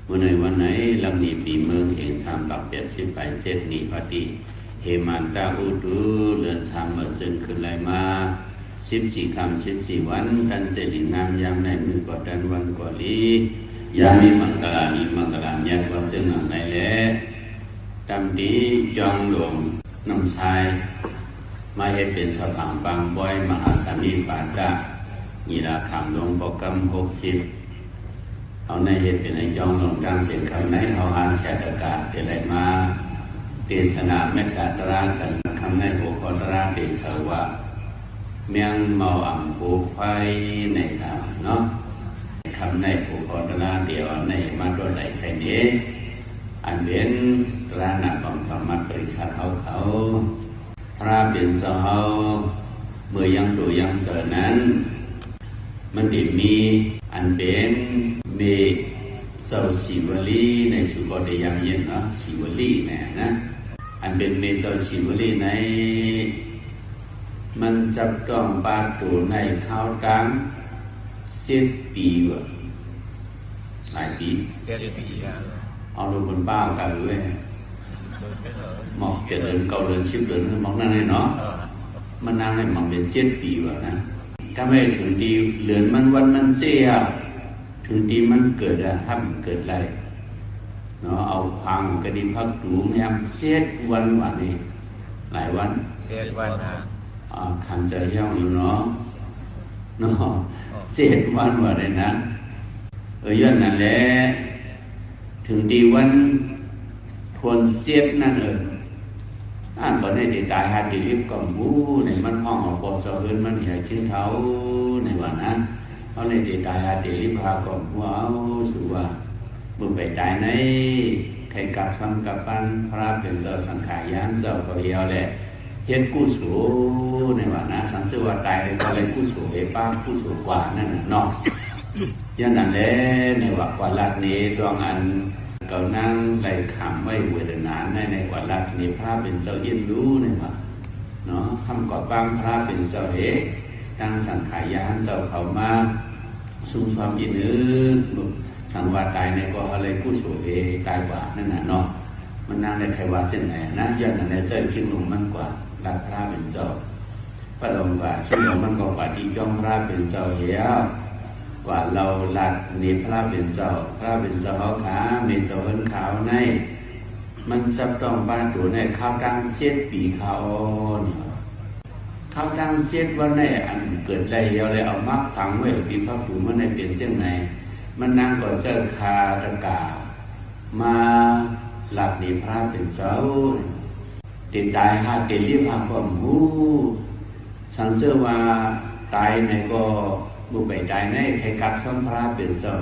วันไหนลำนี้ปีเมืองเองสามปักเปียสิบไปเซตนี้พอดีเฮมันตาอุดูเลือนสามมาจึงขึ้นไหลมา14 ค่ำ 14 วันดันเสด็จงามยามในมือกอดันวันกอลียามมีมังกรมีมังกรยากว่าซึ่งไหนแหละตามดีจองหลวงน้ำชายมาให้เป็นสภาพบางบ่อยมหาสามีปาดะยีราคำหลวงปกรรม60เอาในเหตุเป็นไอ้จองหลวงดังเสียงคำไหนเอาอาเซียตกาเป็นไรมาเทศนาเมตตาตรากันคำในหัวข้อตราเดชาวะเมียงเมาอ่ำปูไฟในข่าวเนาะคำในหัวข้อตราเดียวในมาโดนไหลใครเนี้อันเป็นตราหนักของธรรมะปริษัทเขาพระเป็นสาวเมื่อยังตัวยังเสรินั้นมันได้มีอันเป็นเมเสาศิวลีในสุบดยามเย็นเนาะศิวลีเนี่ยนะอันเป็นเมเสาศิวลีในมันจับต้องปาตัวในข้าวตัง10 ปีวะหลายปีเอาลงบนบ้ากันเลยหมอกเดือนเก่าเดือน10 เดือนหมอกนั่นเลยเนาะมันนั่งให้หมอกเป็น7 ปีวะนะถ้าไม่ถึงดีเหลือนมันวันมันเสียถึงดีมันเกิดทำเกิดอะไรเนาะเอาพังกระดิ่งพักดูแม่เสียวันนี้หลายวันเสียวันขันใจเย้าอยู่เนาะเสียวันเลยนะย้อนนั่นแหละถึงดีวันคนเสียนั่นตอนนี้เด็กตายหาดีรีบก่อนบูในมันห้องของปอสเอินมันเหี่ยชิ้นเท้าในวันนะเพราะในเด็กตายหาดีรีบพาก่อนว่าสุว่ามึงไปตายไหนใครกับคำกับปันพระเป็นเจ้าสังขารยานเจ้าเขาเหี่ยวแหละเฮ็ดกู้สูในวันนะสังเสว่าตายเลยก็เลยกู้สูเอป้ากู้สูกว่านั่นน่ะเนาะยันนั่นแหละในว่ากว่าลัดนี้ดวงอันเก่านั่งไหลขำไว้เวทนาในกว่าลัดนี้พระเป็นเจ้าเย็นรู้ในว่าเนาะทำก่อบ้างพระเป็นเจ้าเอกตั้งสังขารยานเจ้าเขามาสุ่มความยินสังวาตายในก็อะไรกู้สูเอตายกว่านั่นน่ะเนาะมันนั่งในใครว่าเส้นไหนนะยันนั่นในเส้นขึ้นลงมันกว่าลัดพระเป็นเจ้าพระองค์ว่าชื่อลงมันก็กว่าที่จ้องพระเป็นเจ้าเหี้ยกว่าเราลัดนี้พระเป็นเจ้าเขาขามีเจ้าเอิ้นขาวในมันจับต้องบ้านตัวในข้าวดัง7 ปีเขาเนี่ยข้าวดัง7 วันในอันเกิดได้เยอะเลยเอามักฝังไว้ปีพระปู่มันในเปลี่ยนเช่นไหนมันนั่งก่อเสื้อคาตะกามาหลับนี้พระเป็นเจ้าติดตายหาติดรีบหาความหูสังเสว่าตายในก็บุไปตายในใครกับสัมพระเป็นเจ้า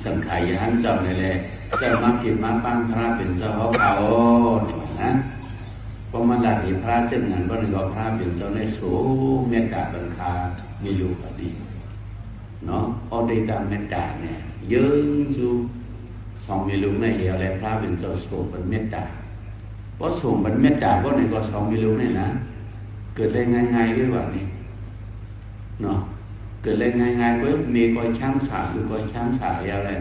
สังขารยานเจ้านี่แหละเจ้ามาผิดมาปั้งพระเป็นเจ้าเขาเนี่ยนะเพราะมันหลักนี้พระเช่นนั้นก็เลยก็พระเป็นเจ้าในสูงเมตตาบังคามีอยู่พอดีเนาะพอได้ตามเมตตาเนี่ยยืนสู่2 มีลูกในเหี่ยวและพระเป็นเจ้าสูงเป็นเมตตาเพราะสูงเป็นเมตตาก็ในก็2 มีลูกเนี่ยนะเกิดได้ง่ายๆด้วยว่านี่เนาะเกิดอะไรง่ายๆก็มีก้อยช้ำสาหรือก้อยช้ำสายอะไร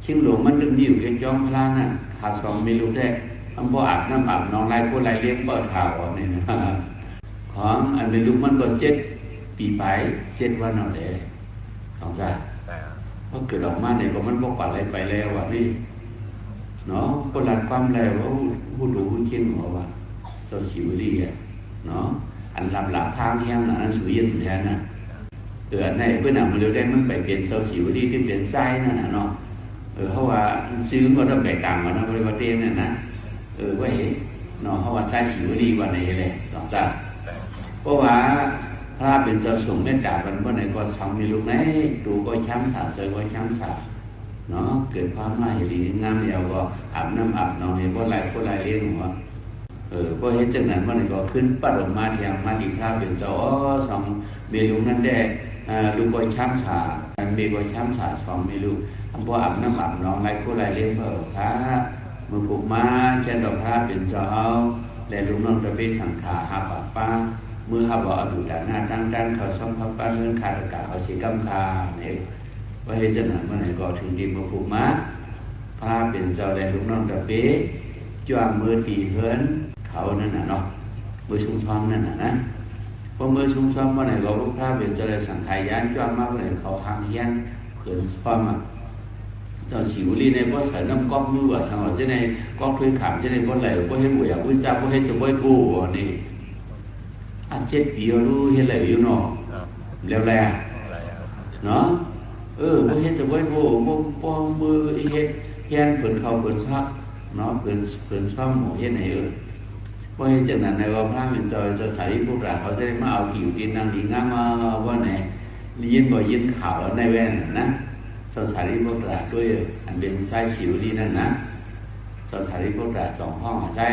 ชิงหลวงมันดึงอยู่แค่จ้องพลานั่นขา2 มีลูกได้ทำบ่อาบน้ำอาบน้องไรผู้ไรเลี้ยงเปิดข่าวนี่นะของอันเป็นลูกมันก็7 ปีไป7 วันเอาเลยของซะเพราะเกิดออกมาเนี่ยก็มันบอกว่าอะไรไปแล้ววะนี่เนาะก็หลักความแล้วว่าผู้ดูผู้คิดหัวว่าโซชิวรีอ่ะเนาะอันลำหลับทางแห้งน่ะอันสุยินแทนน่ะในเพื่อนมันเร็วได้มันไปเปลี่ยนโซชิวรีที่เปลี่ยนไส้นั่นน่ะเนาะเพราะว่าซื้อก็ต้องไปกลางมาเนาะบริวารเต้นน่ะนะว่าเห็นเนาะเพราะว่าไส้ชิวรีวันไหนเลยหลังจากเพราะว่าพระเป็นเจ้าสงฆ์เมตตาวันวันไหนก็2 มีลูกไหนดูก็ช้ำสาเสยก็ช้ำสาเนาะเกิดความน่าเห็นดีงามเดียวก็อาบน้ำอาบนองเห็นว่าไรก็ไรเลี้ยงหัวพอเห็นจากนั้นวันไหนก็ขึ้นปัดออกมาเทียงมาดีพระเป็นเจ้า2 มีลูกนั่นได้ลูกก็ช้ำสามีก็ช้ำสา2 มีลูกพออาบน้ำอาบนองไรก็ไรเลี้ยงพระพระมือผูกมาเช่นดอกพระเป็นเจ้าและลูกน้องจะไปสังขารหาป่าป้าเมื่อเขาบอกอดุดานาดังเขาซ่อมพับป้าเรื่องคาตะกาเขาสีกำคาเนี่ยว่าให้เจ้าหน้าเมื่อไหร่ก็ถึงดีมาผูกมา เป็นเจ้าได้ลูกน้องตะเป๊ะจ้วงมือตีเฮินเขานั่นน่ะเนาะมือชุมพรนั่นน่ะนะพอมือชุมพรเมื่อไหร่เราลูกพระเป็นเจ้าได้สังขายยานจ้วงมาเมื่อไหร่เขาหางเฮียนเขินฟ้อมเจ้าสิวลีในบ่ใส่น้ำก๊อกมือว่าสังหรณ์จะในก๊อกถ้วยขามจะในบ่ไหลบ่เฮ็ดบุญอย่างบุญจ้าบ่เฮ็ดจะบ่กู้นี่7 ปีรู้เฮ็ดอะไรอยู่เนาะแล้วแหละเนาะบ่เฮ็ดจะบ่กู้บ่มือเฮ็ดเฮียนเพิ่นเข้าเพิ่นซักเนาะเพิ่นซ่อมหมู่เฮ็ดให้บ่เฮ็ดจังนั้นในว่าพระเป็นเจ้าจะใส่พวกเราเขาจะได้มาเอากิ่วดินนางดีงามมาว่าไหนยินบ่ยินข่าวในแว่นนะเจ้าสารีบุตรด้วยอันเป็นไส้สิวนี่นั่นนะเจ้าสารีบุตรสองห้องไส้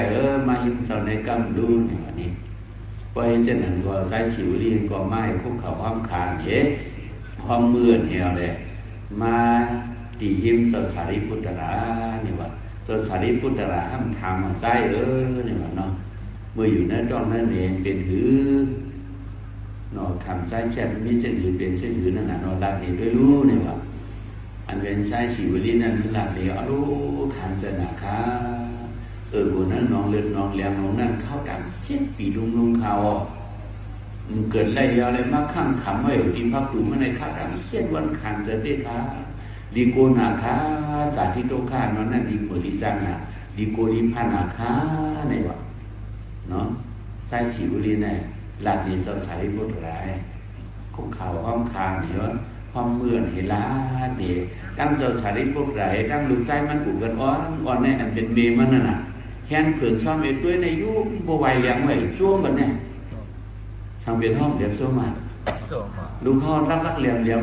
มาหิมเจ้าในกำดูอย่างนี้ก็เห็นเช่นนั้นก็ไส้สิวนี่ก็ไม้คุกเข่าห้องคานห้องมืดเหี่ยวเลยมาตีหิมเจ้าสารีบุตรนี่ว่าเจ้าสารีบุตรห้ามทำไส้นี่ว่าเนาะเมื่ออยู่นั้นต้องนั่นเองเป็นหือเนาะทำไส้แค่มีเส้นหือเป็นเส้นหือนั่นน่ะเนาะรักนี่ด้วยรู้นี่ว่าอันเป็นไส้สิวลีนั่นมันหลักเดียวรู้ขันจะหนักค่ะคนนั้นน้องเลือดน้องแหลมน้องนั่นเข้าดัง7 ปีลุงเขาเกิดอะไรมาข้างขำไว้ที่พระคุณเมื่อในข้าดังวันขันจะได้ค่ะดีโกนาค่ะสาธิโตค่ะนั่นดีโกดิจังอ่ะดีโกดิพันนาค่ะในวะเนาะไส้สิวลีนั่นหลักนี้จะใช้บทไรคุกเข่าห้องคางเนี่ยความเมื่อนเห็นล้าเนี่ยตั้งเจ้าสารีบุตรไหลตั้งลูกไส้มันกูกันอ่อนในอันเป็นเมมันน่ะแฮนเผื่อซ้อมเอ็ดด้วยในยุคบวายเลี้ยงไว้ช่วงกันเนี่ยสังเวียนห้องเดียบช่วงมาลูกเขารักเลี้ยงเงี้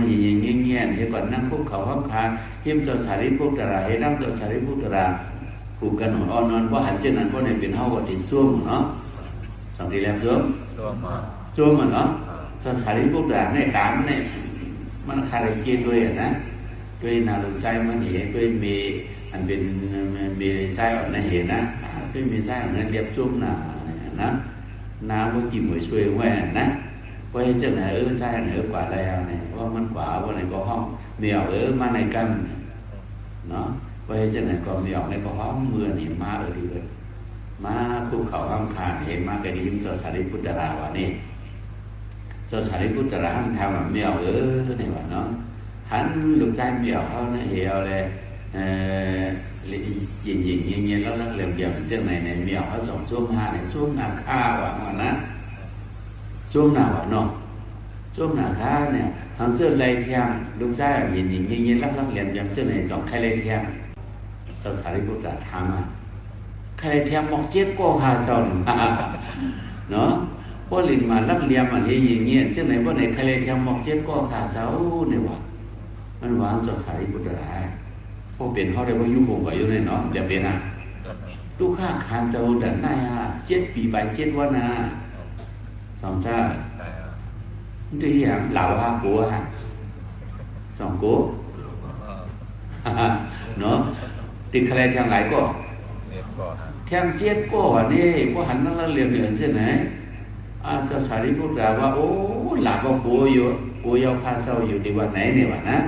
ยเห็นก่อนนั่งพวกเขาห้องคาเยี่ยมเจ้าสารีบุตรไหลตั้งเจ้าสารีบุตรไหลกูกันอ่อนนอนว่าหันเจนั้นก็ในเป็นห้องวัดที่ช่วงเนาะสังเวียนเลี้ยงช่วงมันเนาะเจ้าสารีบุตรไหลในกลางเนี่ยมันคาราเกะด้วยนะด้วยนาลูกไส้มันเห็นด้วยมีอันเป็นมีไส้อ่อนนั่นเห็นนะด้วยมีไส้อ่อนนั่นเรียบจุ่มนะน้ำก็จิ้มไว้ช่วยไว้นะว่าให้เจ้าไหนไส้ไหนกว่าแล้วเนี่ยว่ามันกว่าว่าไหนก็ห้องเหนียวมาในกันเนาะว่าให้เจ้าไหนก็เหนียวในก็ห้องมือนี่มาดีเลยมาคุกเข่าห้องคานเห็นมากระดิ่งเจ้าสารีบุตราวะนี่เจ้าสารีบุตรหันทำแบบเมียวนี่ว่าเนาะหันลูกชายเมียวเขาเนี่ยเหี่ยวเลยยิงแล้วเหลี่ยมเช่นไหนในเมียวเขาส่งช่วงหน้าในช่วงหน้าข้าวอ่ะมันนะช่วงหน้าว่ะเนาะช่วงหน้าข้าเนี่ยสังเสริญไรเทียมลูกชายยิงแล้วเหลี่ยมเช่นไหนส่งใครไรเทียมเจ้าสารีบุตรทำอ่ะใครไรเทียมมอกเจ็ดก็หาเจ้าเนาะพอลินมาลักเลียมมาอย่างเงี้ยเช่นไหนว่าไหนใครเลยทำหมอกเช็ดก็ขาเสาเนี่ยวะมันหวานสดใสบุตรได้พอเป็นเขาได้ว่ายุ่งกับยุ่งเลยเนาะเดี๋ยวเป็นอ่ะลูกข้าคานเจ้าดันหน้า7 ปีไป7 วันนะสองชาที่อย่างเหล่าห้ากัวสองกัวเนาะติดใครทางไหนก็แทง7 ก็วันนี้ก็หันนั่งเรียนเช่นไหนเจ้าสารีบุตรว่าโอ้หลับก็กูยาวพาเศร้าอยู่ในวันไหนเนี่ยวะนะ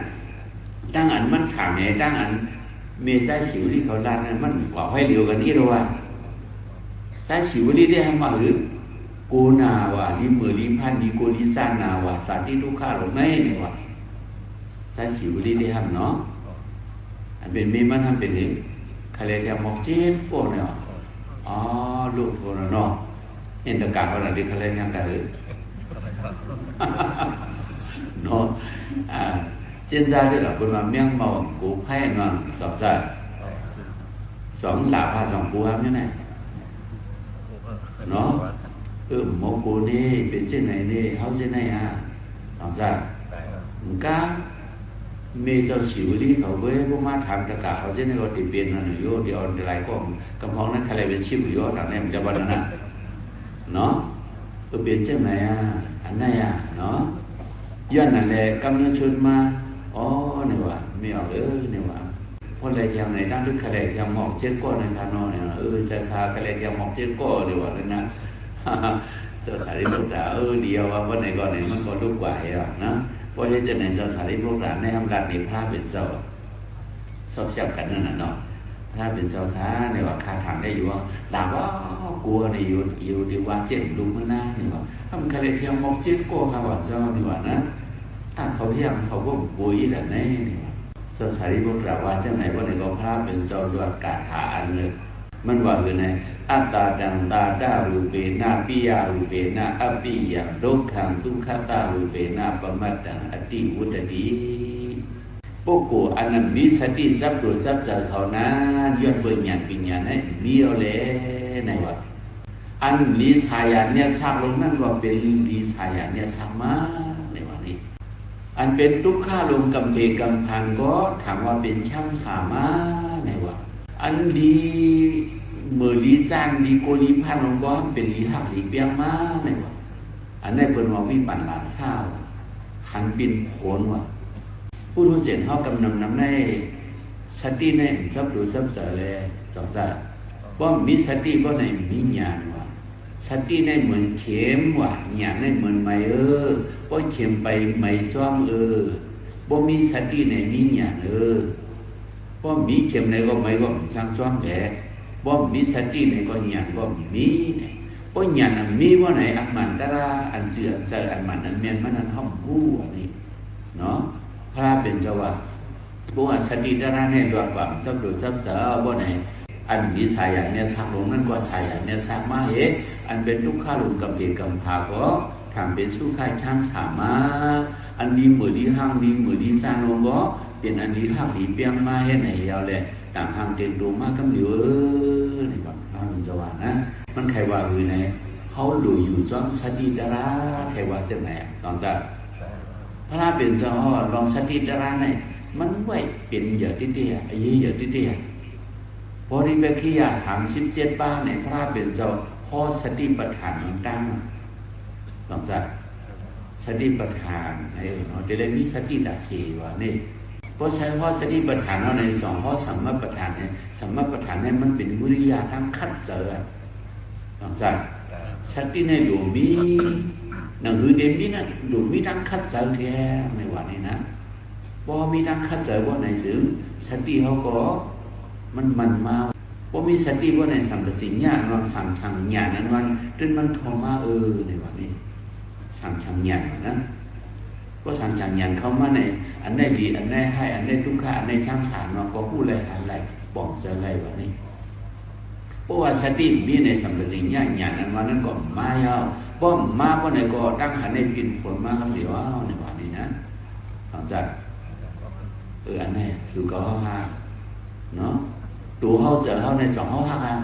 ตั้งอันมันถามเนี่ยตั้งอันเมใจสิวที่เขาดันนั้นมันว่าให้เดียวกันนี่หรอวะใจสิวที่ได้ทำมาหรือกูนาวะลิมือลิพันดีโกลิซานาวะสาธิทุกข้าหรือไม่เนี่ยวะใจสิวที่ได้ทำเนาะอันเป็นเมมันทำเป็นนี่ใครเลยทำหมอกเจ็บพวกเนี่ยลูกพวกเนาะเห็นตะการเขาหลังดีเขาเล่นยังไงเนาะเช่นใจด้วยหรอคุณมาเมี่ยงเมากูแพ้นอนสอบใจ2 หลาพา2 กูทำยังไงเนาะโมกูนี่เป็นเช่นไหนนี่เขาเช่นไหนสอบใจก้ามีเจ้าสิวที่เขาเว้ยพวกมาทำตะการเขาเช่นไหนก็ติดเป็นนั่นอยู่เดี๋ยวอะไรก็กำพองนั้นใครเป็นชิวอยู่ทางนี้มันจะบ้านนั้นเนาะเปลี่ยนเช่นไหนอันไหนเนาะย้อนนั่นแหละกำเนิดชนมาเนี่ยว่าไม่เอาเนี่ยว่าพออะไรเทียมไหนตั้งลึกอะไรเทียมหมอกเช็ดก้อนในคานอนเนี่ยเจ้าคาอะไรเทียมหมอกเช็ดก้อนเดี๋ยวว่าเลยนะเจ้าสารีบุตรเดียวว่าวันไหนก่อนไหนมันก็ลุกไหวนะว่าให้เจ้าไหนเจ้าสารีบุตรในอำนาจในพระเป็นเจ้าชอบเชื่อกันนั่นน่ะเนาะ ถ้าเป็นเจ้าท้าเนี่ยว่าคาถามได้อยู่ว่าด่าว่ากลัวในอยู่ดีว่าเสียงลุงมันหน้าเนี่ยว่าถ้ามันใครเที่ยวมองเจ็ดโก้เขาว่าเจ้าเนี่ยว่านะถ้าเขาเพียงเขาก็บุยแต่ไหนเนี่ยว่าสสารีบุตรว่าจังไหนว่าในกองพระเป็นเจ้าด้วยกาถาอันหนึ่งมันว่าคือไงอัตตาดังตาดารูเปนะปิยารูเปนะอปิยังทุกขังทุกขตารูเปนะปมัตตังอติวุตติพวกกูอันนั้นมีสติสัพพุสัพเจอเขานั้นย้อนเปิดญาณปัญญาให้มีเอาเลยในว่าอันลีชายาเนี่ยสักลงนั่นก็เป็นลีชายาเนี่ยสักมาในวันนี้อันเป็นทุกข้าลงกำเพกำพันก็ถามว่าเป็นช่างสามาในว่าอันดีเมื่อลีจานดีโกลีพันลงก็เป็นลีหักลีเปียงมาในว่าอันนี้เป็นว่าวิปันหลาเศร้าหันเป็นโขนว่าผู้รู้เสียงเขากำนำนำในสติในสับหรือสับเจอเลยสองจ้าว่ามีสติว่าในมีญาณว่าสติในเหมือนเข็มว่าญาณในเหมือนไม้ว่าเข็มไปไม้ซ้อมว่ามีสติในมีญาณว่ามีเข็มในก็ไม้ก็สร้างซ้อมแผลว่ามีสติในก็ญาณว่ามีว่าญาณมีว่าไหนอันมันดาราอันเสือเจออันมันอันเมียนมันอันห้องหู้อันนี้เนาะพระเป็นเจ้าว่าพวกสติดาราเนี่ยดวงความสับดูสับเจอว่าไหนอันมีสายอย่างเนี่ยสักลงนั่นก็สายอย่างเนี่ยสักมาเหตุอันเป็นทุกข้าลงกับเพียกำพาก็ทำเป็นสู้ข่ายช่างสามาอันดีมือดีห้างดีมือดีสร้างลงก็เป็นอันดีห้างดีเปียงมาเหตุไหนเอาเลยต่างห้างเต็มดูมากกับเหลียวนี่ก่อนพระเป็นเจ้าว่านะมันใครว่าไหนเขาดูอยู่จ้องสติดาราใครว่าเช่นไหนตอนจะพระเป็นเจ้าลองสติดาราเนี่ยมันไว้เป็นเยอะที่เดียไอ้เยอะที่เดียพอที่เบคียา37 บ้านเนี่ยพระเป็นเจ้าพ่อสติปัฏฐานตั้งลองจะสติปัฏฐานเราจะได้มีสติดัชสีว่านี่เพราะใช้พ่อสติปัฏฐานเราใน2ข้อสัมมาปัฏฐานเนี่ยสัมมาปัฏฐานเนี่ยมันเป็นวิริยะทั้งคัดเจอลองจะสติในหลวงมีหนังสือเดมีนะหลวงมีทั้งคัดเจอแท้ในวันนี้นะพอมีทั้งคัดเจอว่าในสื่อสติเขาก็มันมาว่ามีสติว่าในสัมปชัญญะนอนสั่งชังญาณนั้นวันจนมันโทมาในวันนี้สั่งชังญาณนะก็สั่งชังญาณเข้ามาในอันไหนดีอันไหนให้อันไหนทุกข์อันไหนช่างฉานก็พูดอะไรอะไรบอกเสอะไรวันนี้เพราะว่าสติมีในสัมปชัญญะญาณนั้นวันนั้นก็มาเยาป้อมมาว่าในก็ตั้งหันในกินผลมาคำเดียวในวันนี้นะหลังจากอันไหนคือก็ห้าเนาะđủ hao giờ hao này chọn hao ha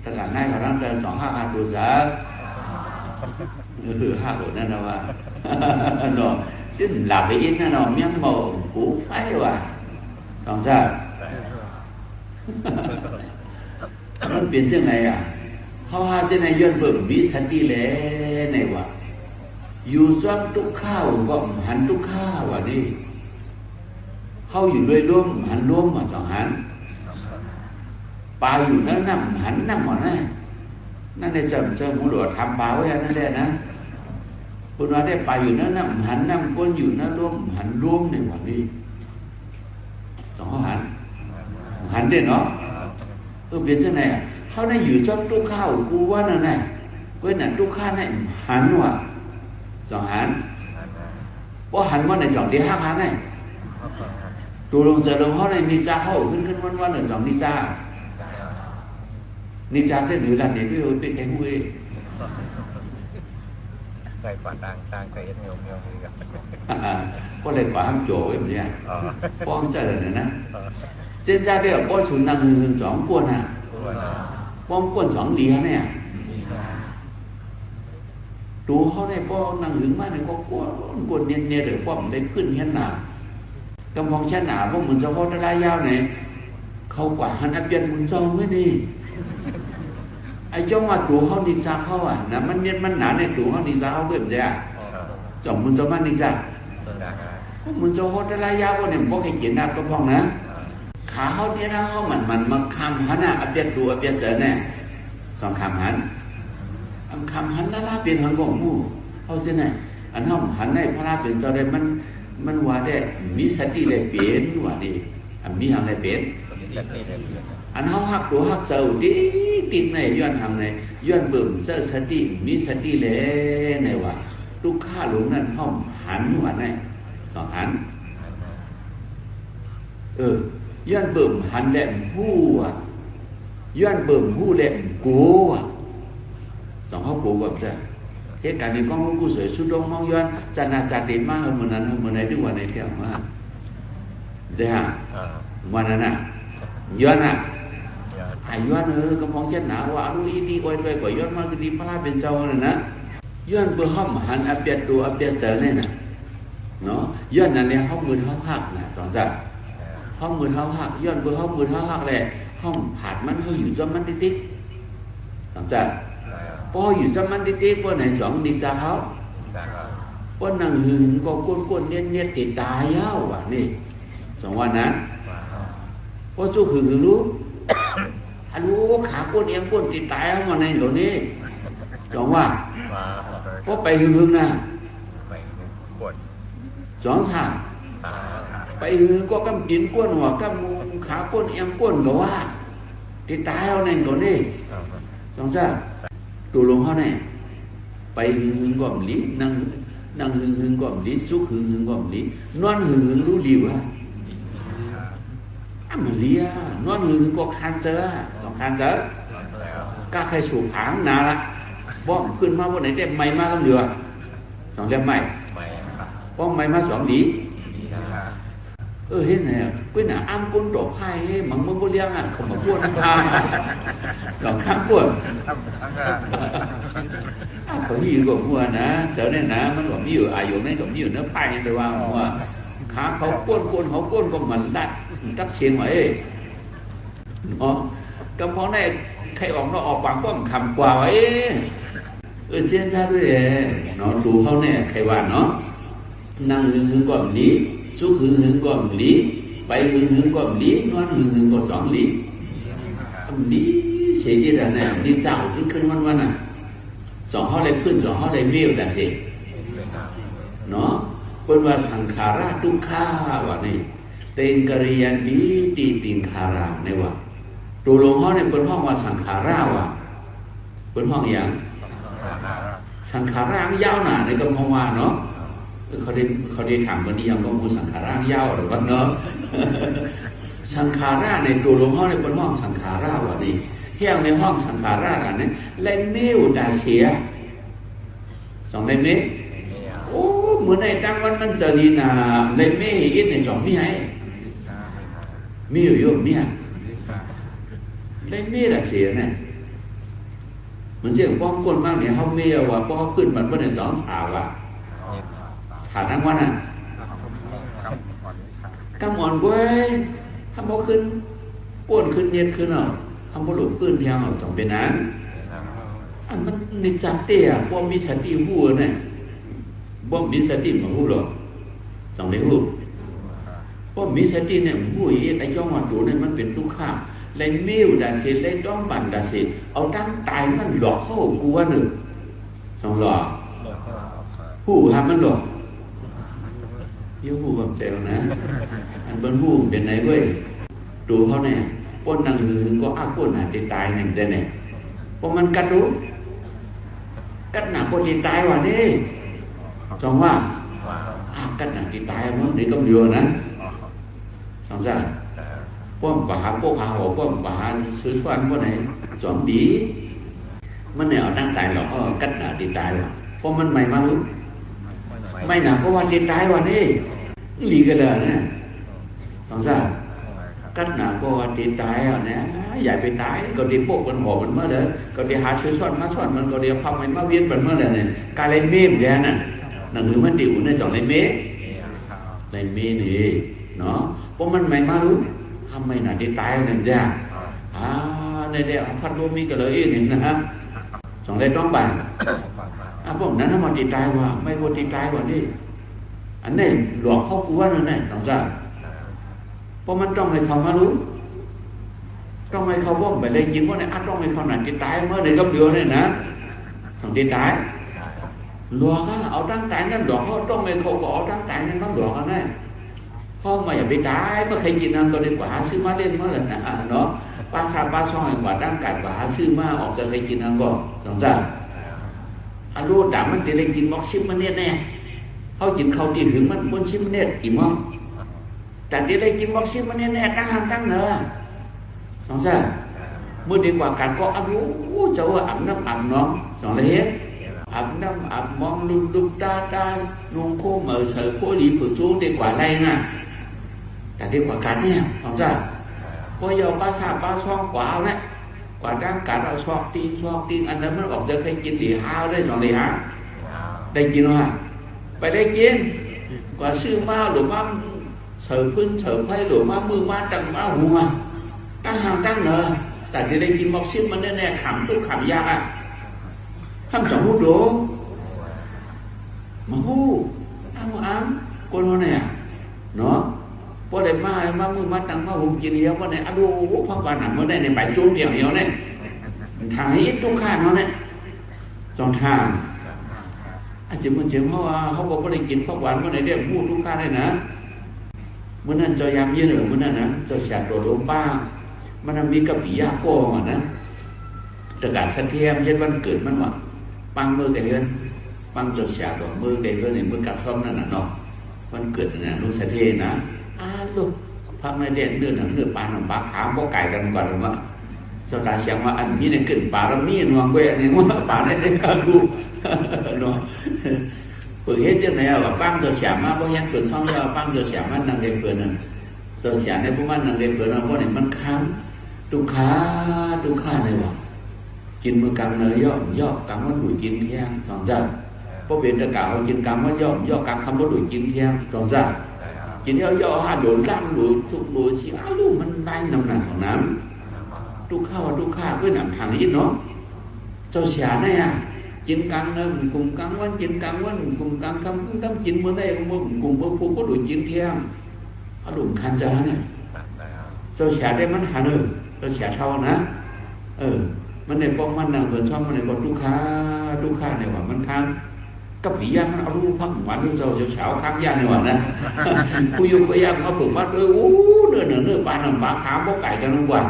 tất cả nay khả năng là chọn ha đủ giờ ha của nó đâu à nó chứ làm cái ít nó miếng màu cũ phải rồi còn sao nó biến thế này à hao ha thế này duyên vượng bí sẵn đi lẽ này quả dù doan trúc khao gọng hắn trúc khao quả điเขาอยู่ด้วยร่วมหันร่วมมาสองหันปลาอยู่นั่นนั่งหันนั่งหมดนะนั่นในเสริมหัวหลวดทำปลาไว้นั่นแหละนะคุณว่าได้ปลาอยู่นั่นนั่งหันนั่งก้นอยู่นั่นร่วมหันร่วมในวันนี้สองหันเด่นเนาะเป็นยังไงเขาได้อยู่จ้องตู้ข้าวกูว่านั่นไงก็นั่นตู้ข้าวนั่นหันว่ะสองหันเพราะหันว่าในจ่องที่หันไงตัวลงเสือลงเขาในนิจาเขาขึ้นวันหนึ่ง2 นิจาเส้นหรือหลังเด็กพี่ไปแข่งมวยไก่ป่าดังสร้างไก่เงี้ยวก็เลยป่าห้ามโจ้ไว้เหมือนกันป้องเจอเลยนะเส้นจ้าเดียวป้อนชุนนั่ง2 กวนอ่ะป้องกวน2 เหรียญเนี่ยตัวเขาในป้องนั่งหึงมาในก็กวนเนี่ยหรือป้อมได้ขึ้นแค่หนากำพองชนะพวกมึงจะพอได้ยาวไหนเขากว่าหันอับยันมึงจองไม่ดีไอ้เจ้ามาตัวเขาดีซ่าเขาอ่ะนะมันเย็นมันหนาในตัวเขาดีซ่าเขาเกิดจะจอมมึงจะมันดีซ่าพวกมึงจะพอได้ยาวว่าเนี่ยพวกใครเขียนหน้ากำพองนะขาเขาเนี่ยนะเขามันคำหันอ่ะอับยันตัวอับยันเสร็จเนี่ย2 คำหันคำหันน่าเป็นหันของมู่เขาเส้นไหนอันห้องหันได้พระราเป็นเจ้าได้มันว่าได้มีสติเลยเปลี่ยนว่านี่ อันมีทำอะไรเป็น มีสติได้เปลี่ยน อันเฮาฮักตัวฮักเซาดิติดในย้อนทำในย้อนเบิ่มเสสติมีสติแลในว่าลูกค้าหลงนั้นห้อมหันว่าไหนสองหันย้อนเบิ่มหันแหลมหู้ย้อนเบิ่มหู้แหลมกูสองเฮากูแบบจะเหตุการณ์นี้ก็กูสวยสุดดงมองย้อนจันนาจัดติดมากเหมือนนั้นเหมือนในทุกวันในเที่ยวมาใช่ฮะวันนั้นน่ะย้อนน่ะไอ้ย้อนก็มองเช่นหนาว่ารู้อีดีกว่าด้วยกว่าย้อนมากดีพระราเป็นเจ้าน่ะนะย้อนเพื่อห้อมหันอัปเดตตัวอัปเดตเสริมเนี่ยนะเนาะย้อนนั่นเนี่ยห้องมือเท้าหักนะสองสัตว์ห้องมือเท้าหักย้อนเพื่อห้องมือเท้าหักแหละห้องผาดมันเขาอยู่จนมันติ๊กสองสัตว์พออยู่จนมันติ๊กพอไหนสองดีซาเขาพอนั่งหึงก็ก้นๆเนี่ยติดตายเย้าว่ะนี่สองวันนั้นพอจู่หึงรู้ฮัลโหลขาก้นเอียงก้นติดตายมาในตัวนี้สองว่าพอไปหึงนะสองสามไปหึงก็กำกินก้นหัวกำขาก้นเอียงก้นก็ว่าติดตายเอาในตัวนี้สองสามตัวลงเขาเนี่ยไปหึงก็มลีนั่งหึงก็มลีซุกหึงก็มลีนอนหึงรู้ดีว่ามันเลียนอนหึงก็คานเจอต้องคานเจอก็ใครสูบผางนาละบ้องขึ้นมาวันไหนได้ไม่มาต้องเดือสองเล่มไม่บ้องไม่มาสองดีเห็นไงcái nào ăn côn đổ hai mà mông có liang à không mà buồn còn khác buồn có nhiều của mua nè trở nên nèมันก็มีอยู่อายุนี่ก็มีอยู่เนื้อไผ่ไปว่าว่าขาเขาก้นเขาก้นก็มันได้ตักเสียงไว้เนาะกำพองnàyใครออกnóออกบางก็คำกว่าไว้เช่นraด้วยเนาะดูเขาเนี่ยใครว่าเนาะนั่งหึงก่อนนี้chú hưởng có một lý bay hưởng có một lý nó hưởng có chọn lý lý sẽ như là này đi dạo cứขึ้นวันๆน่ะสองเขาเลยขึ้นสองเขาเลยเรียวแต่สิเนาะเป็นว่าสังขาราทุกขาว่านี่เต็งกริยันดีตีติงคาราในว่าตัวหลวงเขาเนี่ยเป็นห้องว่าสังขาราว่ะเป็นห้องอย่างสังขาราเย้าหนาในกำพงว่าเนาะเขาได้ถามวันนี้ยังก็มูสังขาร่างยาวหรือว่าเนาะสังขาร่าในตัวหลวงพ่อในบนห้องสังขาร่าวันนี้เที่ยงในห้องสังขาร่ากันเนี่ยเล่นนิ้วด่าเสียสองเล่นเมฆโอ้เหมือนในตั้งวันมันจะดีนะเล่นเมฆอีกในสองมีไงมีอยู่โยมเนี่ยเล่นเมฆด่าเสียเนี่ยมันเสียงป้องก้นมากเนี่ยเขาเมียว่าป้องขึ้นมันเมื่อในสองสาวอ่ะขาดทั้งวันอ่ะกำอ่อนเว้ยทำบ่ขึ้นป้วนขึ้นเย็นขึ้นอ่ะทำบ่หลุดขึ้นเพียงอ่ะจงเป็นนั้นอันมันนิจัตเตะบ่มีสติหูเนี่ยบ่มีสติมาหูหรอกจงได้หูบ่มีสติเนี่ยหูอีไอ้จ้องว่าตัวเนี่ยมันเป็นทุกข์ค่ะเลยมิ้วด่าเสียเลยจ้องบั่นด่าเสียเอาตั้งตายมันหลอกเข้ากูว่าหนึ่งสองหลอกหูทำมันหลอกยิ้วหูแบบเซลนะอันบนหูเป็นไงเว้ยดูเขาเนี่ยป้นนั่งหึงก็อ้าป้นหนาติดตายนั่นจะเนี่ยเพราะมันกัดรู้กัดหนาคนติดตายว่ะนี่จองว่ากัดหนาติดตายมั้งนี่ก็เดียวนะสองจ้าป้อมป่าพวกหาหัวป้อมป่าซื้อฟันพวกไหนสองดีมันเนี่ยนั่งตายหรอกก็กัดหนาติดตายว่ะเพราะมันใหม่มารู้ไม่หนาก็วันติดตายวันนี้ลีกันเลยนะสองสามกัดหนาก็วันติดตายอ่ะเนี่ยใหญ่ไปตายก็ดีโป๊กมันหัวมันเมื่อเด้อก็ดีหาซื้อซ้อนมาซ้อนมันก็ดีพับมันมาเวียนมันเมื่อเด้อเนี่ยการเล่นเมมแกน่ะหนังหือมันติวในจ่องเล่นเมเล่นเมนี่เนาะเพราะมันไม่มารู้ทำไมหนาติดตายนั่นจ้าในเดี๋ยวพัดลมมีก็เลยเองนะสองเล่นต้องบ่ายพวกนั้นถ้ามันติดตายว่าไม่ควรติดตายกว่านี้อันนี้หลอกเขากลัวนั่นแหละต้องจ้าเพราะมันต้องให้เขามารู้ต้องให้เขาว่าไปเลยจริงว่าเนี่ยต้องให้เขาหนักติดตายเมื่อในกับเดียวเนี่ยนะต้องติดตายหลอกเอาตั้งใจนั่นหลอกเขาต้องให้เขาบอกตั้งใจนั่นต้องหลอกกันแน่ พ่อมาอย่าไปตายไม่เคยกินนั่นก็ดีกว่าหาซื้อมาเล่นเมื่อไหร่นะเนาะปลาซาปลาช่องกว่าร่างกายกว่าหาซื้อมาออกจะเคยกินนั่นก็สองจ้าอันรู้ด่ามันจะได้กินม็อกซิมมันเนี่ยแน่เขากินเขาตีถึงมันบนซิมมันเนี่ยกี่มั้งแต่จะได้กินม็อกซิมมันเนี่ยแน่ตั้งห่างตั้งเนอะสองจ้าเมื่อดีกว่าการก็อันรู้เจ้าว่าอับน้ำอับน้องสองเลยเฮ็ดอับน้ำอับมองลุกลุกตาตานุ่งโค้เหมือเสือโค้หลีผืนจูดีกว่าไรนะแต่ดีกว่าการเนี่ยสองจ้าพอยาวปลาซาปลาช่องกว่าเนี่ยกว่าร่างกายเราชอบตีนอันนั้นมันออกจะเคยกินหลีห้าวได้สองหลีห้าได้กินว่าไปได้กินกว่าซื้อมาหรือมาเสิร์ฟพื้นเสิร์ฟไฟหรือมามือมาตั้งมาหัวตั้งห่างตั้งเนอะแต่ที่ได้กินม็อกซิมมันแน่ๆขำตุ๊กขำยากอ่ะขำสองหูดูมาหูอ้างคนคนเนี่ยเนาะพอได้มามือมาตั้งมาหุ่มกินเยอะว่าเนี่ยดูพักวันหนักเมื่อได้ในใบจุ้มเดียวเนี่ยทางนี้ตุ๊กข้าเขาเนี่ยจองทางอาจจะมันเชื่อเพราะว่าเขาบอกว่าได้กินพักวันเมื่อไหร่ได้พูดตุ๊กข้าได้นะเมื่อนั้นจะยำเยอะหนึ่งเมื่อนั้นนะจะแสบตัวโดนบ้ามันมีกระบี่ยาโก้มานะแต่การสัตย์เทียมเย็นวันเกิดมันว่าปังมือแต่เงินปังจดแสบตัวมือแต่เงินในมือกัดซ้อมนั่นน่ะเนาะวันเกิดน่ะลูกสัตย์เทียนะลูกพักในเด่นเนื้อหนังเนื้อปลาหนังปลาขามพวกไก่กันก่อนหรือว่าสตาเสียงว่าอันนี้เนี่ยเกิดปลาแล้วนี่นวงเว้ยเนี่ยว่าปลาเนี่ยได้ลูกเนาะเปิดเฮ็ดจังไหนว่าปังจดแสบมาเพราะยังเปิดช่องแล้วปังจดแสบมันนั่งเด็กเปิดนั่นจดแสบในพวกมันนั่งเด็กเปิดนั่นเพราะเนี่ยมันค้างทุกขาเนี่ยวะกินมือกลางเนยย่อกลางว่าดุยกินเที่ยงสองจ้าเพราะเป็นตะกาวกินกลางว่าย่อกลางคำว่าดุยกินเที่ยงสองจ้ากินเที่ยวย่อห้าโดนล่างดุยทุกดุยชี้ลูกมันได้น้ำหนักของน้ำทุกข้าเพื่อนำทางนี้เนาะเจ้าเสียเนี่ยกินกลางเนยกลุ่มกลางวันกินกลางวันกลุ่มกลางคำกินเมื่อได้กลุ่มเมื่อพูก็ดุยกินเที่ยงอารมณ์คันจ้าเนี่ยเจ้าเสียได้มันหาเนยเราเสียเท่านะมันในป้องมันนั่งเดินช่องมันในกดลูกค้าในว่ามันค้างกับผีย่างมันเอาลูกพักหวานที่เจ้าเฉาค้างย่างในว่านะคุยย่างเขาปลูกมัดเลยโอ้เนื้อปลาหนังปลาขาวพวกไก่กันทั้งวัน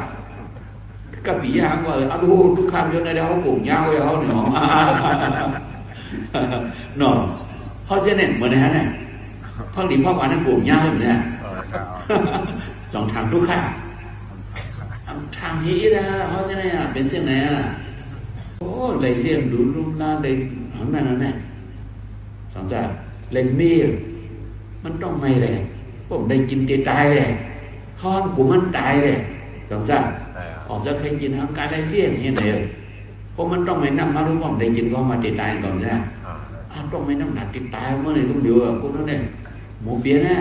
กับผีย่างว่าเอาลูกค้าเยอะในเดียวเขาปลูกย่างไว้เขาเนี่ยเนาะเขาจะเน้นเหมือนนั้นเนี่ยพักหลีพักหวานนั่นปลูกย่างเนี่ยสองทางลูกค้าทางนี้นะเขาจะไหนเป็นที่ไหนโอ้เลยเรียนดูลุ่มลาเลยของนั่นน่ะสองจ้าเล่นมีมันต้องไม่เลยผมได้กินตายเลยห้องกูมันตายเลยสองจ้าออกจะเคยกินทางการได้เรียนนี่ไหนเพราะมันต้องไม่นั่งมารู้ว่าได้กินก็มาตายก่อนนะต้องไม่นั่งหนักตายเมื่อไหร่ก็เดี๋ยวพวกนั้นเนี่ยหมูเปี๊ยะนะ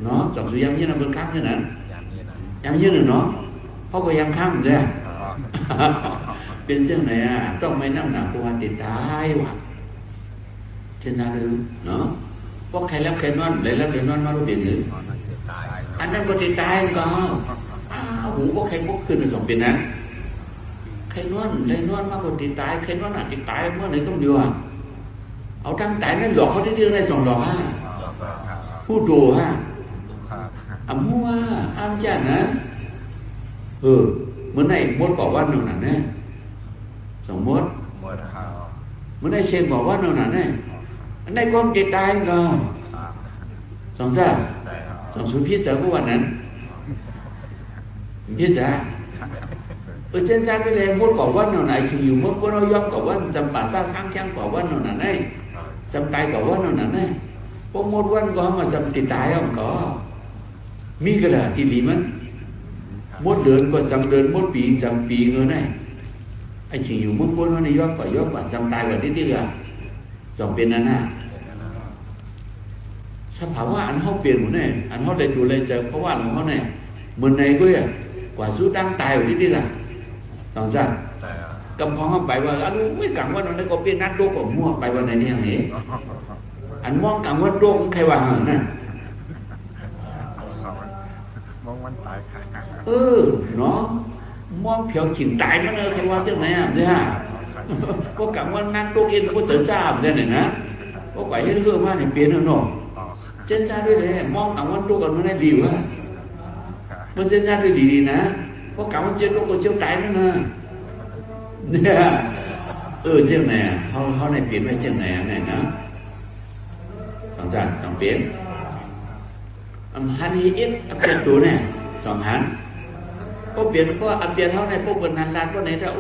เนาะจอกสุยามยี่น่ะเป็นครั้งนี่นะยามยี่น่ะเนาะเขาก็ยังข้ามเลยเป็นเรื่องไหนต้องไม่นั่งหนักกว่าติดตายว่ะเช่นนั้นเลยเนาะพวกใครแล้วใครนอนเลยแล้วเดี๋ยวนอนมารู้เป็นหรืออันนั้นก็ติดตายก็หูพวกใครพวกขึ้นสองเป็นนั้นใครนอนเลยนอนมาก็ติดตายใครนอนติดตายเมื่อไหร่ต้องเดียวเอาตั้งแต่นั่นหลอกเขาได้เรื่องอะไรสองหลอกพูดดูฮะมัวอ้ามจ้านะเมื่อไหร่มดบอกว่าหนึ่งนั่นเนี่ยสมมติเมื่อไหร่เชนบอกว่าหนึ่งนั่นเนี่ยอันไหนความติดตายก็สองจ้าสองสุพิจารณ์วันนั้นพิจารณ์เช่นกันนี่เลยมดบอกว่าหนึ่งไหนคืออยู่มดว่าเรายอมบอกว่าจำป่าซาสร้างแข้งบอกว่าหนึ่งนั่นเนี่ยจำตายบอกว่าหนึ่งนั่นเนี่ยพวกมดวันก็มาจำติดตายอ่ะก็มีก็เลยที่ดีมั้ยมดเดินก็จำเดินมดปีจำปีเงินไงไอ้สิ่งอยู่มดบนว่าในยอดกว่าจำตายกว่าที่อ่ะจอมเป็นนั่นน่ะสภาวะอันเขาเปลี่ยนหมดเนี่ยอันเขาได้ดูเลยเจอเพราะว่าของเขาเนี่ยเหมือนในก็อ่ะกว่าสู้ตั้งตายกว่าที่อ่ะต้องจ้ากำพองเขาไปว่าอันไม่กังว่าเราได้ก็เป็นนัดโลกของมั่วไปวันไหนเนี่ยเหรออันมองกังว่าโลกใครว่าหันน่ะมองมันตายขายเนาะมองเผียวขินตายมันใครว่าจังไหนเนี่ยพวกกังว่านั่งโต๊ะเอ็นพวกเจ้าเนี่ยนะพวกไหวให้เรื่องว่าเนี่ยเปลี่ยนเนาะ chân raด้วยเลยมองcảm ơn tôi còn nói điều á mà chân ra tôi đi nè có cảm ơn chân có chiếu trái nữa nè chân này họ này biến với chân này nữa song biến hắn ít chân đủ nè song hắn có biến có biến họ này có bên hắn lan có này đã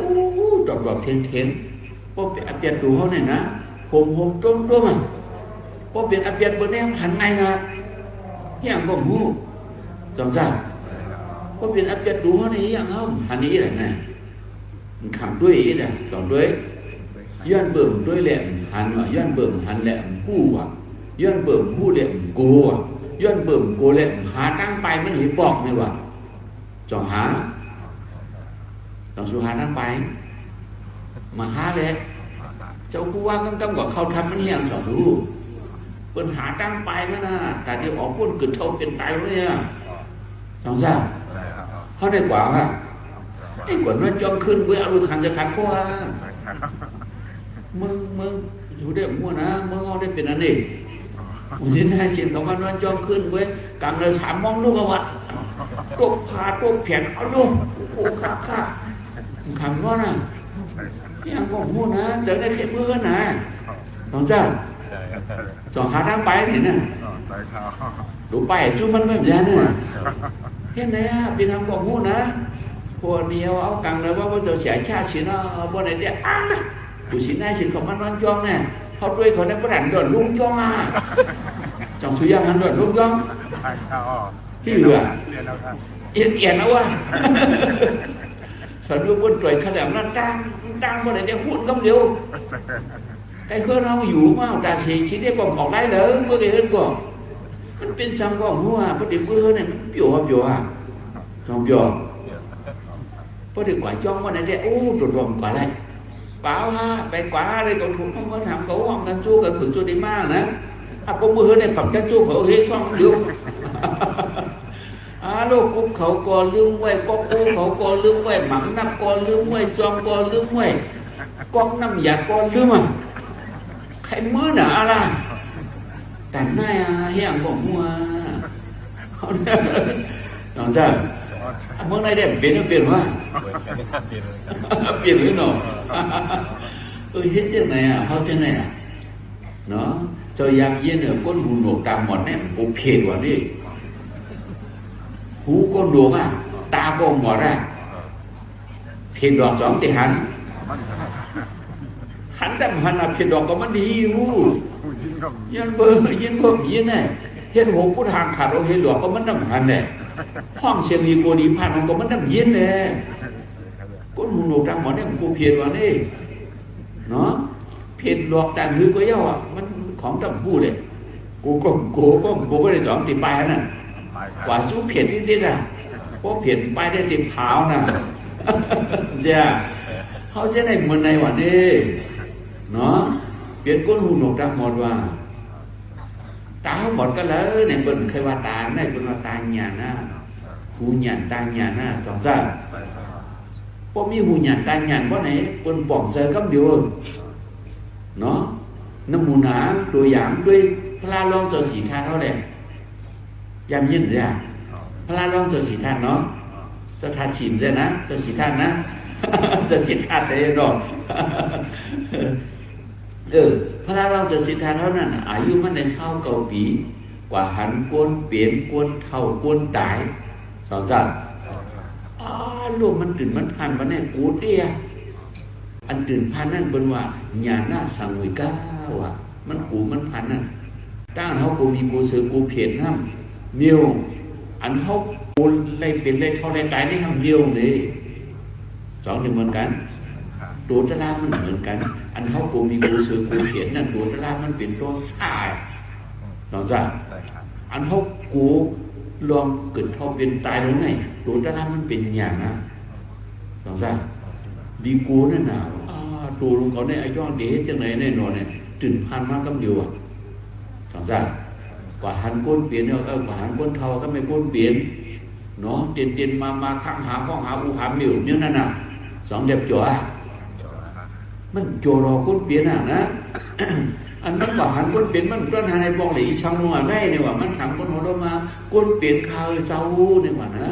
đọc thiên có biến đủ họ này nè hôm trôm mà có biến biến bên em hắn ngay nè hiện có ngu song có biến biến đủ họ này hiện không hắn ý này khẳng đuôi ý này còn đuôi duyên bường đuôi lẹm hắn mà duyên bường hắn lẹm cu à duyên bường cu lẹm cô à duyên bường cô lẹm há tăng bay mới hiểu bọc này vậy chọn há chọn số há tăng bay mà há đấy cháu cu qua căng gọi khâu thăm mới hiểu chọn số bên há tăng bay mới nè cả điều ống quân cực thâu tiền tay luôn nha chọn ra họ này quả àไอ้กว่านั้นจอมขึ้นเว้ยเอาลูกขันจะขันเขาว่ามึงอยู่ได้มั่วนะมึงเอาได้เป็นอันนี้ผมยินให้เสียงของมันว่าจอมขึ้นเว้ยกลางเลย3 มองลูกเอาวัดตกผาตกแผนเอาลูกโอ้ข้าขันว่านะยังก็มั่วนะเจอได้แค่เมื่อนะน้องจ้าสองหาทางไปเห็นน่ะดูไปจุ่มมันไม่เหมือนเนี่ยเห็นไหมเป็นทางของมั่วนะพวกนี้เอากังเลยว่าจะเสียชาติสินะบนไหนเดียอ้างนะผู้สินได้สิของมันร้อนจ้องเนี่ยเขาด้วยเขาได้ประดันโดนลุงจ้องอ่ะจังสุยามันโดนลุงจ้องที่เหลือเอียนนะวะฉันดูบนตรอยขนาดนั้นตั้งบนไหนเดียหุ่นก็เดียวไอ้เพื่อนเราอยู่มาแต่สิคิดได้ก่อนออกได้เลยเมื่อกี้เห็นก่อนมันเป็นสังก่อนหัวพอดีเพื่อนเนี่ยมันเปี่ยวอ่ะจังเปี่ยวพอถึงquả trongวันนั้นเนี่ยโอ้โดดๆกว่าอะไรเปล่าฮะไปกว่าเลยcòn không có thằng cấu hoàngกันชูกันฝึกชูดีมากนะcó mưa này phẩmกันชูเขาเฮ้ยช่องเดียวลูกกุ๊กเขาก่อลืมไว้ก็กูเขาก่อลืมไว้หมั่งนับก่อลืมไว้จอมก่อลืมไว้ก้องน้ำยาก่อลืมอ่ะใครมื้อหนาอะไรแต่หน้าเฮียงของมัวน้องจ้าเมื่อไหร่เด็กเปลี่ยนว่าเปลี่ยนหรือเปล่าเฮ็ดจังไหนอ่ะเขาจังไหนอ่ะเนาะจะยามเย็นเนี่ยก้นหูหนวกตาหมดเนี่ยโอเคกว่านี่หูก้นหนวกอ่ะตาก็หมดอ่ะเพียนดอกสองที่หันแต่หันอ่ะเพียนดอกก็มันดีหูยันเบอร์ยันก็ยันเนี่ยเฮ็ดหูผู้ทางขาดเอาเฮ็ดดอกก็มันน้ำหันเนี่ยห้องเสียงมีโกดีผ่านมันก็มันน้ำเย็นเลยก้นหูหนวกตาหมดเนี่ยมันกูเพียนว่านี่เนาะเพียนหลอกต่างหือก็เย้าอ่ะมันของตำพูดเลยกูก็ได้สองติดไปน่ะกว่าสู้เพียนนิดๆอ่ะเพราะเพียนไปได้ติดเผาน่ะเจ้าเขาจะได้เหมือนในวันนี้เนาะเปลี่ยนก้นหูหนวกตาหมดว่าตาหมดก็เลยเนี่ยเป็นเคยว่าตาเนี่ยเป็นว่าตาหยาน่ะหูหยาตาหยาน่ะสองจ้าพอมีหูหยาตาหยาเพราะไหนเป็นป่องเซอร์กับเดียวเนาะน้ำมูนาตัวอย่างด้วยพระลองเสสีทานเท่าไหร่ยามยินเลยพระลองเสสีทานเนาะจะทานฉินเลยนะเสสีทานนะจะฉินทานได้หรอกพระลองเสสีทานเท่านั้นอายุมันในเท่าเก่าปีกว่าหันกวนเปลี่ยนกวนเท่ากวนตายสองสัตว์ลูกมันตื่นมันพันมันเนี่ยกูเตี้ยอันตื่นพันนั่นเป็นว่าญาณสังวิกาว่ะมันกูมันพันนั่นตั้งเขากูมีกูเสือกูเพียรน้ำเมียวอันเขากูไล่เป็นไล่เท่าไล่ตายได้ทำเมียวเลยสองอย่างเหมือนกันตัวตะลามันเหมือนกันอันเขากูมีกูเสือกูเพียรนั่นตัวตะลามันเป็นตัวสายน้องจ้าอันเขากูลองเกิดเขาเป็นตายตรงไหนตัวตะลามันเป็นอย่างนะน้องจ้าดีกูนั่นน่ะตัวลุงเขาเนี่ยไอ้ย้อนเด๋จังไหนแน่นอนเนี่ยตื่นพันมากก็เดียวอ่ะสองจ้ากว่าหันก้นเปลี่ยนเนี่ยกว่าหันก้นเทาก็ไม่ก้นเปลี่ยนเนาะเตียนมาข้างหาห้องหาอูหามิวเนี่ยนั่นน่ะสองเด็บจ่อมันจ่อรอก้นเปลี่ยนอ่ะนะ อันนั้นว่าหันก้นเปลี่ยนมันต้นหาในบอกเลยอีช่างนัวได้เนี่ยว่ามันถามก้นหัวเรามาก้นเปลี่ยนข่าวเจ้าเนี่ยว่านะ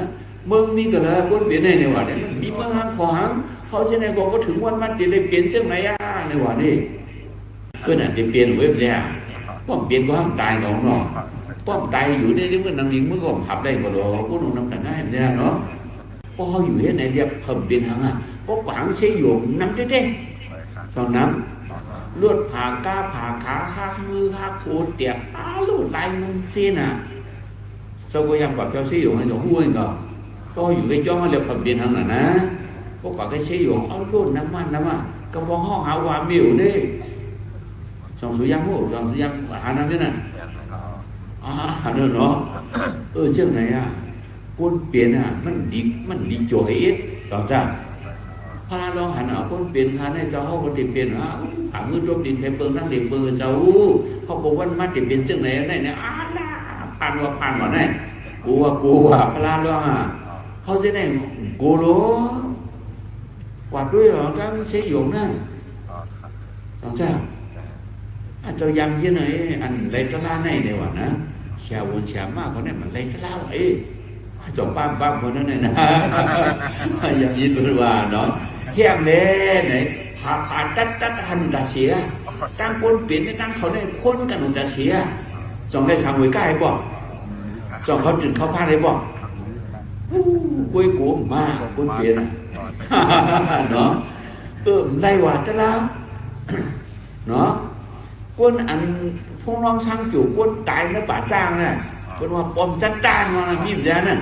เมืองนี้ก็แล้วก้นเปลี่ยนได้เนี่ยว่าเนี่ยมีเมืองหางขอหางเขาจะไหนบอกว่าถึงวันมันจะได้เปลี่ยนเช่นไหนเนี่ยว่านี่เพื่อนจะเปลี่ยนเว็บเนี่ยป้อมเปลี่ยนก็ห้ามตายเนาะป้อมตายอยู่ในเรื่องนังลิงเมื่อก่อนขับได้ก็รอก็ลงน้ำตาลได้เนี่ยเนาะพอเขาอยู่ที่ไหนเรียกเพิ่มเปลี่ยนหางเพราะขวางเสียอยู่น้ำเด้สองน้ำเลือดผ่ากล้าผ่าขาหักมือหักโคตรเตียกลูดลายมันเสียน่ะsau khi em bảo cho sử dụng hay giống vui cả cóอยู่cái cho liệu phẩm điện hàng là ná có quả cái sử dụng ông luôn nắm à cầm bóng ho hào hòa miểu đi trong số giam hổ trong số giam hà nam biết này nữa nó chương này quân biển mình đi chỗ ít rõ ràngพาลองหันเอาคนเปลี่ยนหันให้เจ้าเขาคนเปลี่ยนถามมือจมดินเทเปิลนั่งเด็กเบอร์เจ้าเขาบอกว่ามาเปลี่ยนเช่นไหนเนี่ยผ่านว่าไหนกูว่าพาลองเขาจะได้กูรู้กว่าด้วยหรอการใช้หยงนั่นสองเจ้าเจ้ายำยี่หน่อยอันไรก็ล่าในเนี่ยว่ะนะแชร์วนแชร์มากเขาเนี่ยมันไรก็ล่าไอ้จบบ้าคนนั้นเลยนะอย่างนี้เป็นว่าเนาะเฮียมเลยไหนผ่าตัดหันตาเสียตั้งคนเปลี่ยนตั้งเขาได้คนกันหันตาเสียสองได้สามหวยใกล้บ่สองเขาจึงเขาพลาดได้บ่กุ้ยกูมากคนเปลี่ยนเนาะได้ว่าจะแล้วเนาะquân ăn phong long sang chủ quân tài nó bả sang này quân hoa bom chăn tan nó làm gì vậy nè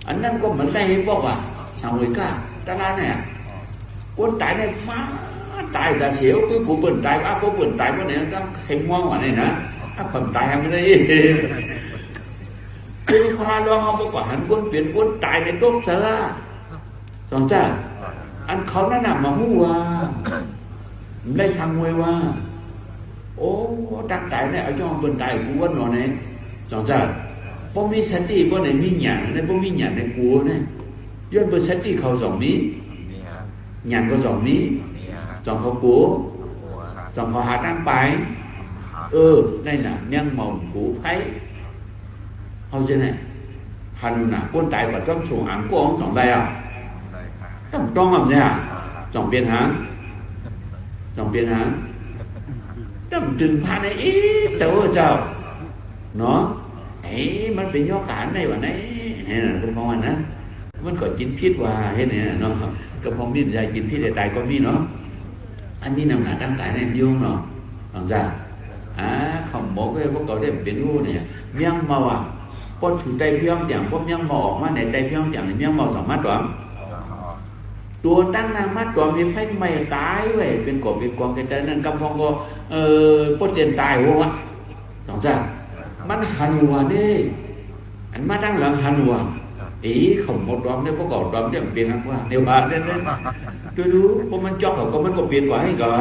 anh đang có món tay hay bọc à sao người cả ta la này quân tài này má tài là xỉu cứ của bẩn tài á có bẩn tài cái này nó thành ngoan quả này nè phẩm tài hàng cái đây cái hoa loang không có quả hắn quân biến quân tài này tốt sợ xong chưa anh không nó nằm mà mua đây sang người quaตั้งใจเนี่ยเอาจ้องเป็นใจกูว่าหนอเนี่ยสองจ้าพอมีสติพอไหนมีหยาดเนี่ยพอมีหยาดในกูเนี่ยย้อนเป็นสติเขาสองนี้หยาดก็สองนี้สองเขากูสองเขาหาตั้งไปđây là nhân mộng của thấy không chứ này hành là quân tại và trong sổ án của ông trong đây à trong làm gì à trong biên hánจำจึงพาในเจ้าเนาะมันเป็นย่อการในวันนี้เห็นก็มองนะมันก็จินพิษว่าเห็นเนี่ยเนาะก็พอมีใจจินพิษตายก็มีเนาะอันนี้นำหนาตั้งแต่ในยุ่งเนาะหลังจากkhông một cáiพวกเขาได้เป็นรู้เนี่ยเมี่ยงเมาพอถึงใจเพียงอย่างพวกเมี่ยงเมาออกมาในใจเพียงอย่างเมี่ยงเมาสามารถตัวตัวตั้งนางมัดตัวมีไพ่ไม่ตายเว้ยเป็นกบเป็นกองกันแต่นั่นกำพองก็ปดเตียนตายหัวสองจ้ามันหันหัวนี่อันมาตั้งหลังหันหัวkhông một đom nếu có còn đom thì biến hẳn qua nếu bà nên tôi đú cóมันchọcเขาก็มันก็เปลี่ยนกว่าให้ก่อน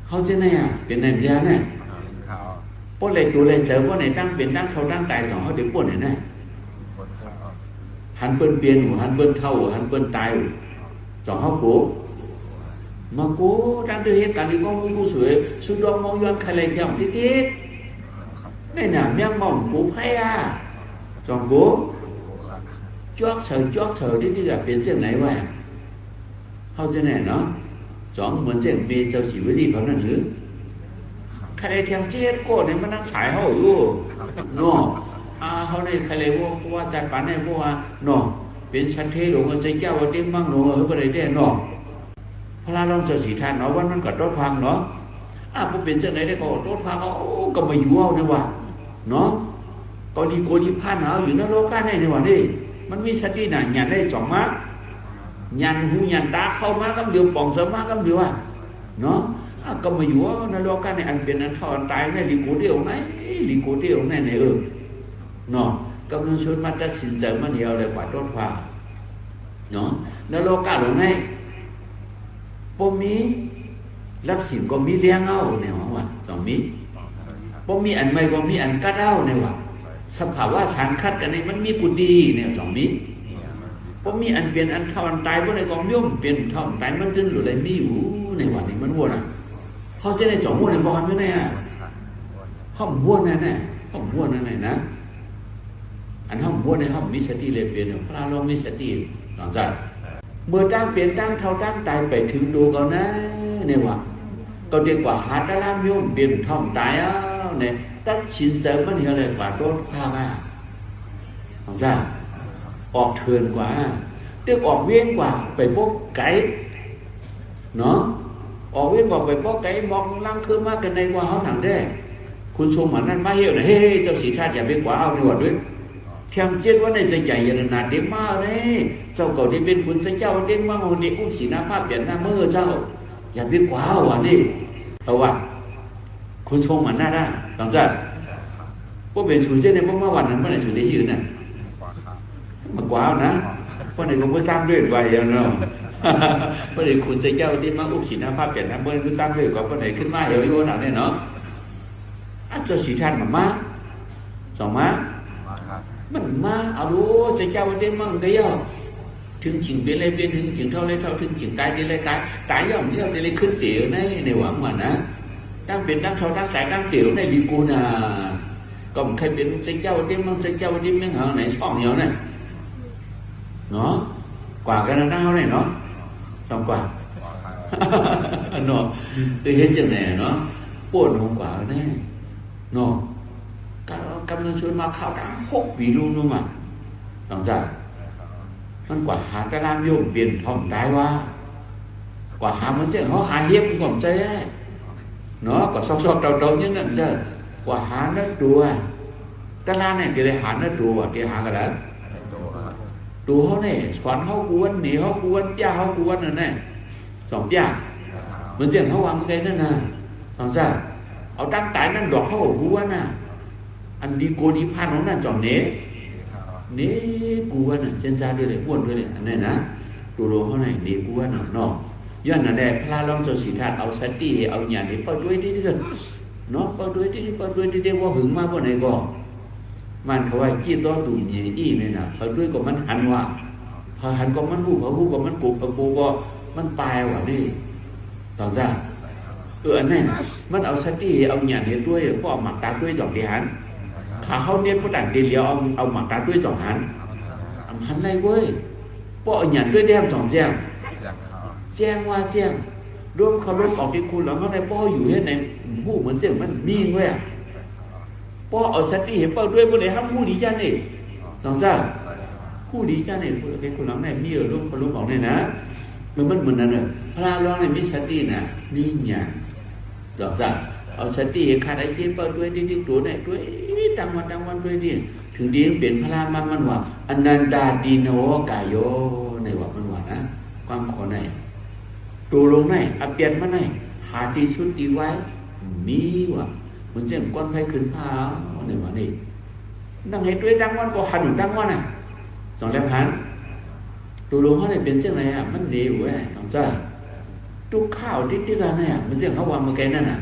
เขาจะไหนเปลี่ยนไหนเดียวเนี่ยพวกเลยดูเลยเจอพวกไหนตั้งเปลี่ยนตั้งเขาตั้งตายสองเขาเดี๋ยวปวดไหนเนี่ยหันเปิ้นเปลี่ยนหันเปิ้นเข้าหันเปิ้นตายสองเขากูmà cố đang thực hiện cả những con ngu sủi suy đoán mong doan khai lại theo tí tít đây là miang mỏng cố phải chọn cố chót sờ đi gặp biến chuyện này vậy hao thế này nó chọn muốn chuyện về cho chỉ với đi có là nữa khai lại theo chết cô này mà đang xài hậu luôn nó hao này khai lại vô qua chặt bán này vô nó biến sang thế đồ mà chơi keo vào tim mang nó ở bên đấy nóพลาลองเจอสีทานเนาะวันมันก็ต้นฟังเนาะผู้เป็นเจ้าไหนได้ก็ต้นฟังก็มาอยู่เอาเนี่ยว่ะเนาะก็ดีโกดีผ้าหนาวอยู่ในโลกาเนี่ยว่ะนี่มันมีสติหน่ะหยันได้จ่องมากหยันหูหยันตาเข้ามาก็เดือดป่องเสริมมากก็เดือดเนาะก็มาอยู่ในโลกาเนี่ยอันเป็นอันทอนตายเนี่ยดีโกเดียวไหนเนี่ยเนาะกำลังชวนมาตัดสินใจมันเดียวเลยกว่าต้นฟังเนาะในโลกาหลงไหนพอมีรับสิ่งก็มีเลี้ยงเอาเนี่ยว่าสองมีพอมีอันไม่ก็มีอันกัดเอาเนี่ยว่าสภาวะสารคัดกันในมันมีกุดีเนี่ยสองมีพอมีอันเปลี่ยนอันเท่าอันตายพวกในกองย่อมเปลี่ยนเท่าอันตายมันดึงหรืออะไรมีอยู่ในวันนี้มันวัวนะเ เขาจะได้จ่องม้วนในบอลอยู่เนี่ย ครับ ห้องม้วนนั่นแหละห้องม้วนนั่นแหละนะอันห้องม้วนในห้องมิสติเลยเปลี่ยนพระลองมิสติหลังจากเมื่อตั้งเปลี่ยนตั้งเท่าตั้งตายไปถึงดูก่อนนะเนี่ยวะก็ดีกว่าหาตะลามโยมเปลี่ยนท่องตายเนี่ยตั้งชินเจอมันเท่าไรกว่าโดนฆ่ามาหลังจากออกเถื่อนกว่าตึกออกเวียนกว่าไปพวกไก่เนาะออกเวียนกว่าไปพวกไก่มองลังคือมากกันในกว่าเขาหนังได้คุณชมเหมือนนั่นมาเหี้ยวนะเฮ้เจ้าสีชาติอย่าไปกว่าเอาดีกว่าด้วยเทียมเจ็ดว่าในใจใหญ่ยันนาเดมาเลยเจ้าเก่าที่เป็นคุณเจ้าเด่นมาโหดีอุ้มสีน้ำผ้าเปลี่ยนหน้ามือเจ้าอย่าไปกว่าเอานี่เอาวะคุณชมเหมือนหน้าได้หลังจากพวกเป็นสูนเจ้าเนี่ยเมื่อวันนั้นเมื่อไหร่สูนได้ยืนน่ะ กว่าครับ มากว่านะเพราะในผมก็สร้างด้วยไว้ยังเนาะเพราะในคุณเจ้าที่มาอุ้มสีน้ำผ้าเปลี่ยนหน้ามือก็สร้างด้วยกับเพราะไหนขึ้นมาเหี่ยวโยนหนักเนี่ยเนาะอาจจะสีท่านมาสองมา มาครับ มันมาเอาดูจะเจ้าวันเดมั่งก็ย่อถึงจิงเป็นเลยเป็นถึงจิงเท่าเลยเท่าถึงจิงตายได้เลยตายย่อมย่อมได้เลยขึ้นเตี๋ยวในหวังว่านะตั้งเป็นตั้งเท่าตั้งตายตั้งเตี๋ยวในดีกูน่ะก็มันเคยเป็นจะเจ้าวันเดมั่งจะเจ้าวันเดมั่งเหรอไหนช่องเหนียวเนี่ยเนาะกว่ากันนะเขาเนี่ยเนาะสองกว่า กว่าครับ เนาะได้เห็นจังไหนเนาะปวดหัวกว่าแน่เนาะกำลังชวนมาเข้าดัง6 ปีลุงนู่นมาหลังจากมันกว่าหาตะลามโยมเปลี่ยนท่องได้ว่ากว่าหามันเจ้าเขาหาเฮียบก่อนใจเนาะกว่าซอกๆเดาๆอย่างนั้นเจ้ากว่าหาเนื้อตัวตะลามเนี่ยจะได้หาเนื้อตัวที่หากันแล้ว โตครับ ตัวเขาเนี่ยสอนเขากวนหนีเขากวนย่าเขากวนนั่นแน่สองย่าเหมือนเจ้าเขาวางมันไงนั่นน่ะหลังจากเอาตั้งตายนั่นดอกเขากวนน่ะอันดีโกดีพันของนั่นจอมเนี้ยนี่กูว่าน่ะเช่นใจด้วยเลยอ้วนด้วยเลยอันนี้นะตัวโลเขาไหนนี่กูว่าน่ะเนาะย้อนน่ะได้พระลองโซสีธาตุเอาสติเอาญาณที่เปิดด้วยที่เกิดเนาะเปิดด้วยที่ว่าหึงมาบ่ไหนก็มันเขาว่าจี้ตัวตุ่มยี่อี้เนี่ยนะเขาด้วยก็มันหันว่าพอหันก็มันหูเขาหูก็มันกูก็มันตายว่ะนี่ต่อจ้าอันนี้นะมันเอาสติเอาญาณเห็นด้วยก็เอาหมักตาด้วยจอกที่หันขาเขาเนี่ยพอดันเดียวเอาหมักตาด้วยสองหันหันไรเว้ยพอเอาหยันด้วยแดมสองแจ้ง เสียงครับ แจ้งว่าแจ้งรวมเขารบออกที่คุณแล้วเขาในพ่ออยู่ให้ในหูเหมือนเจ้งมันมีเว้ยพ่อเอาสติเห็นเป้าด้วยบนไหนห้ามหูดีจ้านี่สองจ้าหูดีจ้านี่คุณไอ้คุณหลังในมีรวมเขารบออกเนี่ยนะมันเหมือนนั่นเลยพระร้องในมีสติน่ะมีหยันสองจ้าเอาสติขาดไอ้ที่เป้าด้วยที่ตัวไหนด้วยตั้งวันด้วยนี่ถึงดีเปลี่ยนพระมันว่าอนันดาดีโนกายโยในว่ามันว่านะความขอในตัวลงในอเปลี่ยนมาในหาดีชุดดีไว้มีว่ามันเสียงก้อนไฟขึ้นผ้าในว่านี่นั่งให้ด้วยดังวันก็หันดังวันน่ะสองแล้วหันตัวลงเขาเนี่ยเป็นเช่นไรอ่ะมันดีเว้ยน้องจ้าทุกข้าวที่กันเนี่ยมันเสียงเขาวางมาแกนั่นน่ะ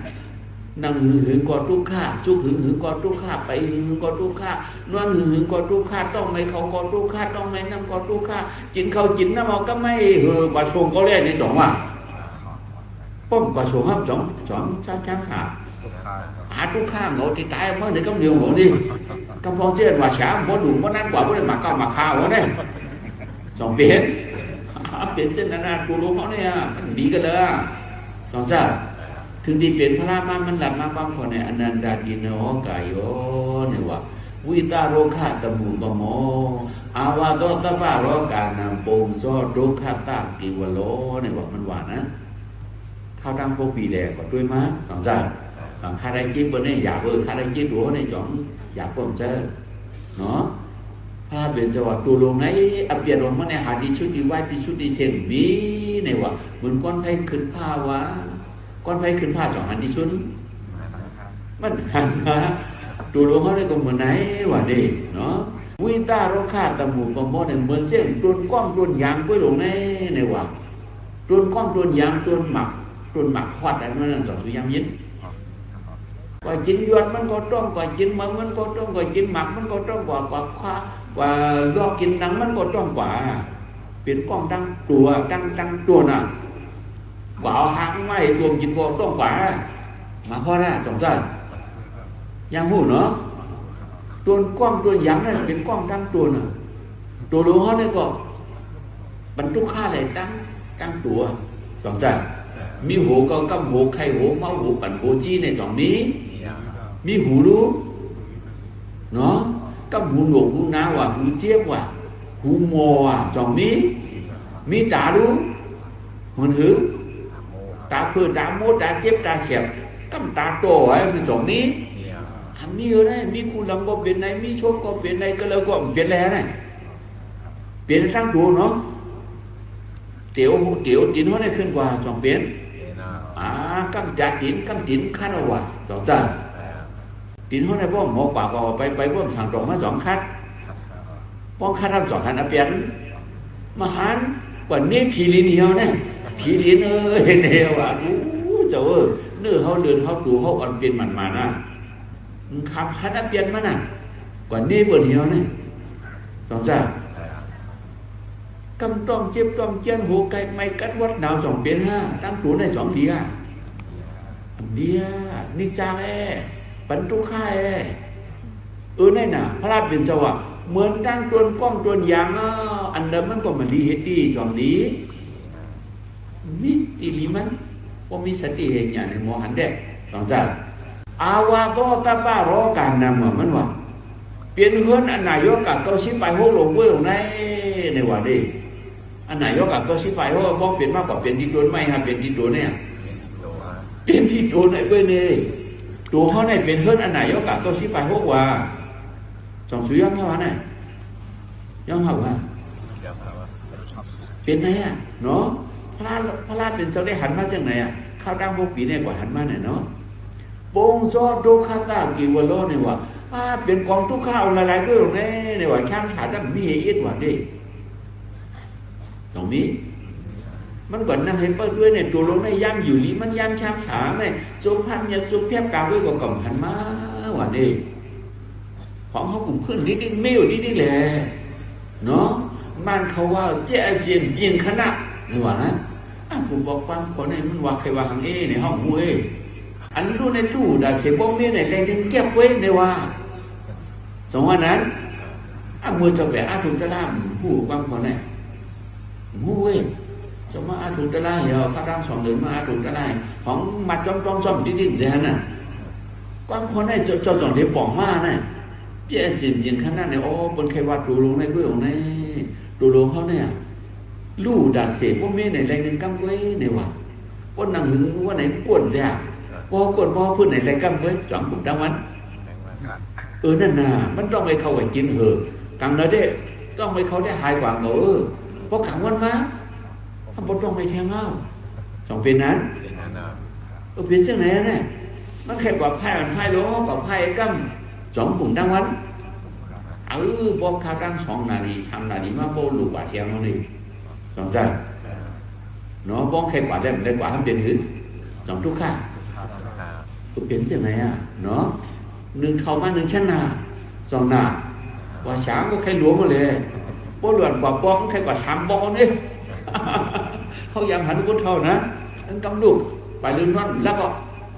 นั่งหึงกอดทุกข้าจุกหึงกอดทุกข้าไปหึงกอดทุกข้านอนหึงกอดทุกข้าต้องไม่เขากอดทุกข้าต้องไม่นั่งกอดทุกข้ากินข้าวกินน้ำเอาก็ไม่กว่าชงก็เล่นในจ่องว่าป้อมกว่าชงห้ามจ่องช้างสา ลูกค้าครับ หาทุกข้าโง่ที่ตายเมื่อไหร่ก็เหนียวหัวนี่กำพองเชื่อว่าช้างพอดุว่านั่นกว่าพวกนั้นมาเก้ามาข้าวเนี่ยจ่องเปลี่ยนเส้นนั้นกูรู้เขาเนี่ยมันดีกันเลยจ่องจ้าถึงดีเป็นพระรามันหลับมาความคนในอนันดาดิโนกายโยเนี่ยว่าวิตาโรคาตมุปโมอาวาโตตปะโรกานังปงโซโรคาตากิวโลเนี่ยว่ามันว่านะข้าวตั้งพวกปีแดงก็ด้วยมั้ยสองจ้าข้าได้คิดบนนี้อยากข้าได้คิดหัวในจ่องอยากผมเจอเนาะถ้าเป็นจังหวัดตูลงไหนอับเปียลงมาในหาดีชุดดีไว้ดีชุดดีเช่นนี้เนี่ยว่าเหมือนก้อนไผ่ขึ้นผ้าวะก้อนไฟขึ้นผ้าจ่องหันที่ชุนมันหันนะตัวลงเขาได้ก็เหมือนไหนวะดิเนาะวิตาโรคาตมูกบมเนี่ยเหมือนเช่นต้นก้อมต้นยางกล้วยลงในวะต้นก้อมต้นยางต้นหมักฮอดอะไรนั่นสองสุยามยินก่อนกินยวนมันก็ต้องก่อนกินมันก็ต้องก่อนกินหมักมันก็ต้องกว่ารอกินดังมันก็ต้องกว่าเป็นก้องตั้งตัวน่ะกว่าเอาหางไม่รวมกินก็ต้องกว่า มาพ่อหน้าสองจ้ายังหูเนาะตัวกล้องตัวยังนั่นเป็นกล้องตั้งตัวน่ะตัวรู้เขาเนี่ยก็บรรทุกค่าอะไรตั้งตัวสองจ้ามีหูก็กำหูไข่หูเมาหูปั่นหูจี้ในสองนี้มีหูรู้เนาะกำหูหนวกหูน้าว่ะหูเจี๊ยบว่ะหูโมว่ะสองนี้มีตารู้มันหือตาเพื่อตาโมตาเจี๊ยบตาเฉียบกำตาโตไอ้เป็นสองนี้มีเยอะนะมีคุณลังก็เป็นไหนมีโชคก็เป็นไหนก็แล้วก็เป็นแล้วนะเปลี่ยนตั้งตัวเนาะเตี๋ยวตีนว่าได้ขึ้นกว่าสองเปลี่ยนกำจัดตีนขั้นเอาว่ะสองจ้าตีนเขาได้บ้องหมอกปากเอาไปบ้องสั่งตรงมาสองคัดบ้องคัดทำสองคันเปลี่ยนมาหันกว่านี้ผีลินเหี่ยวเนี่ยผีลินเนี่ยว่ะเจ้าเนื้อเขาเดินเขาดูเขาอ่อนเป็นมันมานะคำฮันเปลี่ยนมันน่ะกว่านี้บนเหี่ยวเนี่ยสองจ้ากำต้องเจ็บต้องเจียนหัวไก่ไม่กัดวัดดาวสองเป็นห้าตั้งตัวในสองเดียนิจาบรรทุกค่ายนั่นน่ะพระราชเป็นเจ้าอ่ะเหมือนตั้งตัวกล้องตัวยางอันเดิมมันก็มันดีเฮตีสองดีมีตีลีมันว่ามีสติเห็นอย่างในมอหันเด็กสองจ้าอาวาโตตาบ้ารอการนำเหมือนมันว่าเปลี่ยนเฮือนอันนายกกับเกาชิไปหัวหลงเว้ยในว่าดิอันนายกกับเกาชิไปหัวบอกเปลี่ยนมากกว่าเปลี่ยนที่โดนไม่ฮะเปลี่ยนที่โดนเนี่ยเปลี่ยนที่โดนไอ้เว้ยเนี่ยตัวเขาเนี่ยเป็นเฮือนอันนายกกับเกาชิไปหัวว่าสองสุยอมเท่าไหร่ย่อมเท่าว่าเป็นไงอ่ะเนาะพระราชเป็นเจ้าได้หันมาจากไหนอ่ะข้าวดังพวกปีเนี่ยกว่าหันมาเนี่ยเนาะปงซอโดคาตากิวโลเนี่ยว่าเป็นกองทุกข้าวอะไรๆก็ตรงนี้เนี่ยว่าช่างขาดแล้วมีเหตุว่าดิตรงนี้มันก่อนนั่งเห็นเปิดด้วยเนี่ยตัวลงในย่ำอยู่นี้มันย่ำช่างฉาเนี่ยจุกพันเนี่ยจุกเพียบกาวด้วยกับกล่อมหันมาว่าดิของเขากลุ่มขึ้นนิดๆไม่อยู่นิดๆแหละเนาะมันเขาว่าเจ้าเจียนเจียนขนาดนี่ว่านะผมบอกความคนnàyมันว่าใครว่าหังในห้องมวยอันรู้ในตู้ด่าเสียบ้องเนี่ยแรงถึงเก็บไว้ในว่าสองวันนั้นมือจะแบกถุงตะล่ามผู้บางคนเนี่ยมูเว้ยสมมติถุงตะล่าเหรอข้าร่างสองเดือนมาถุงตะล่าของมาจ้อมดิ้นๆอย่างนั้นบางคนเนี่ยจะสอนเดี๋ยวป่องมาเนี่ยเจ้าสินขนาดเนี่ยโอ้บนใครว่าดูลงในเบื้องในดูลงเขาเนี่ยลู่ด่าเสียบ้องเนี่ยแรงถึงกำไว้ในว่าวันนั่งหึงวันไหนปวดเนี่ยพอกดพอพื้นไหนไรกำไว้จังผมดังมันนั่นน่ะมันต้องไปเข้าไปกินเหอะกังเลยเด้ต้องไปเขาได้หายกว่าเพราะขังวันมาถ้าบดต้องไปแทงเอาสองเป็นนั้นเป็นเช่นไหนเนี่ยมันแค่กว่าไพ่ล้อกว่าไพ่กำสองผมดังวันบอกข้าวดังสองนาทีทำนาทีมาโบลูกกว่าเทียงนั่นนี่สองใจเนาะบอกแค่กว่าได้กว่าทำเป็นหื้อสองทุกข้าเปลี่ยนยังไงเนาะหนึ่งเข้ามาหนึ่งชั้นนาสองนาว่าช้างก็ใครหลวมมาเลยป้อนหลวนกว่าป้องใครกว่าสามป้องนี่เขายามหันกุศเท่านะกันกำลูกไปเรื่องนั้นแล้วก็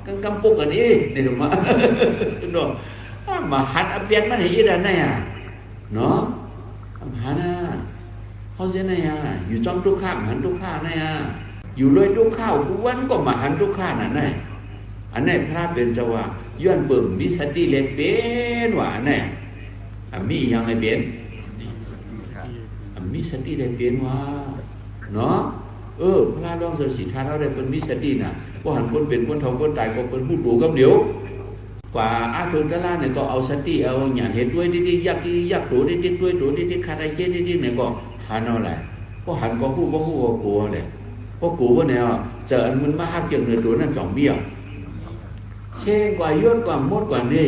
กันกำปุกกันนี่ในหนุ่มมาเนาะมาหันเปลี่ยนมันเห็นได้ไงเนาะหันเขาเช่นไงอยู่จ้องทุกข้ามหันทุกข้าไงอยู่เลยทุกข้าวทุกวันก็มาหันทุกข้านั่นไงอันนี้พระเป็นเจ้าว่าย้อนเบิ่มมีสติเล็กเป็นว่าเนี่ยมีอย่างไรเป็นมีสติเล็กเป็นว่าเนาะพระลองเสด็จท่านเราได้เป็นมีสติน่ะว่าหันคนเป็นคนเฒ่าคนตายก็เป็นผู้ดูกับเดี๋ยวกว่าอาทุนตะล่าเนี่ยก็เอาสติเอาอย่างเห็นด้วยดีๆยักตัวดีๆด้วยตัวดีๆขาดอะไรดีๆเนี่ยก็หันเอาแหละก็หันก็ผู้ก็กลัวเลยก็กลัวว่าเนี่ยเจออันมันมาหักเกี่ยวเนื้อตัวนั่นจ่องเบี้ยเช่นกว่าย้อนกว่ามดกว่านี่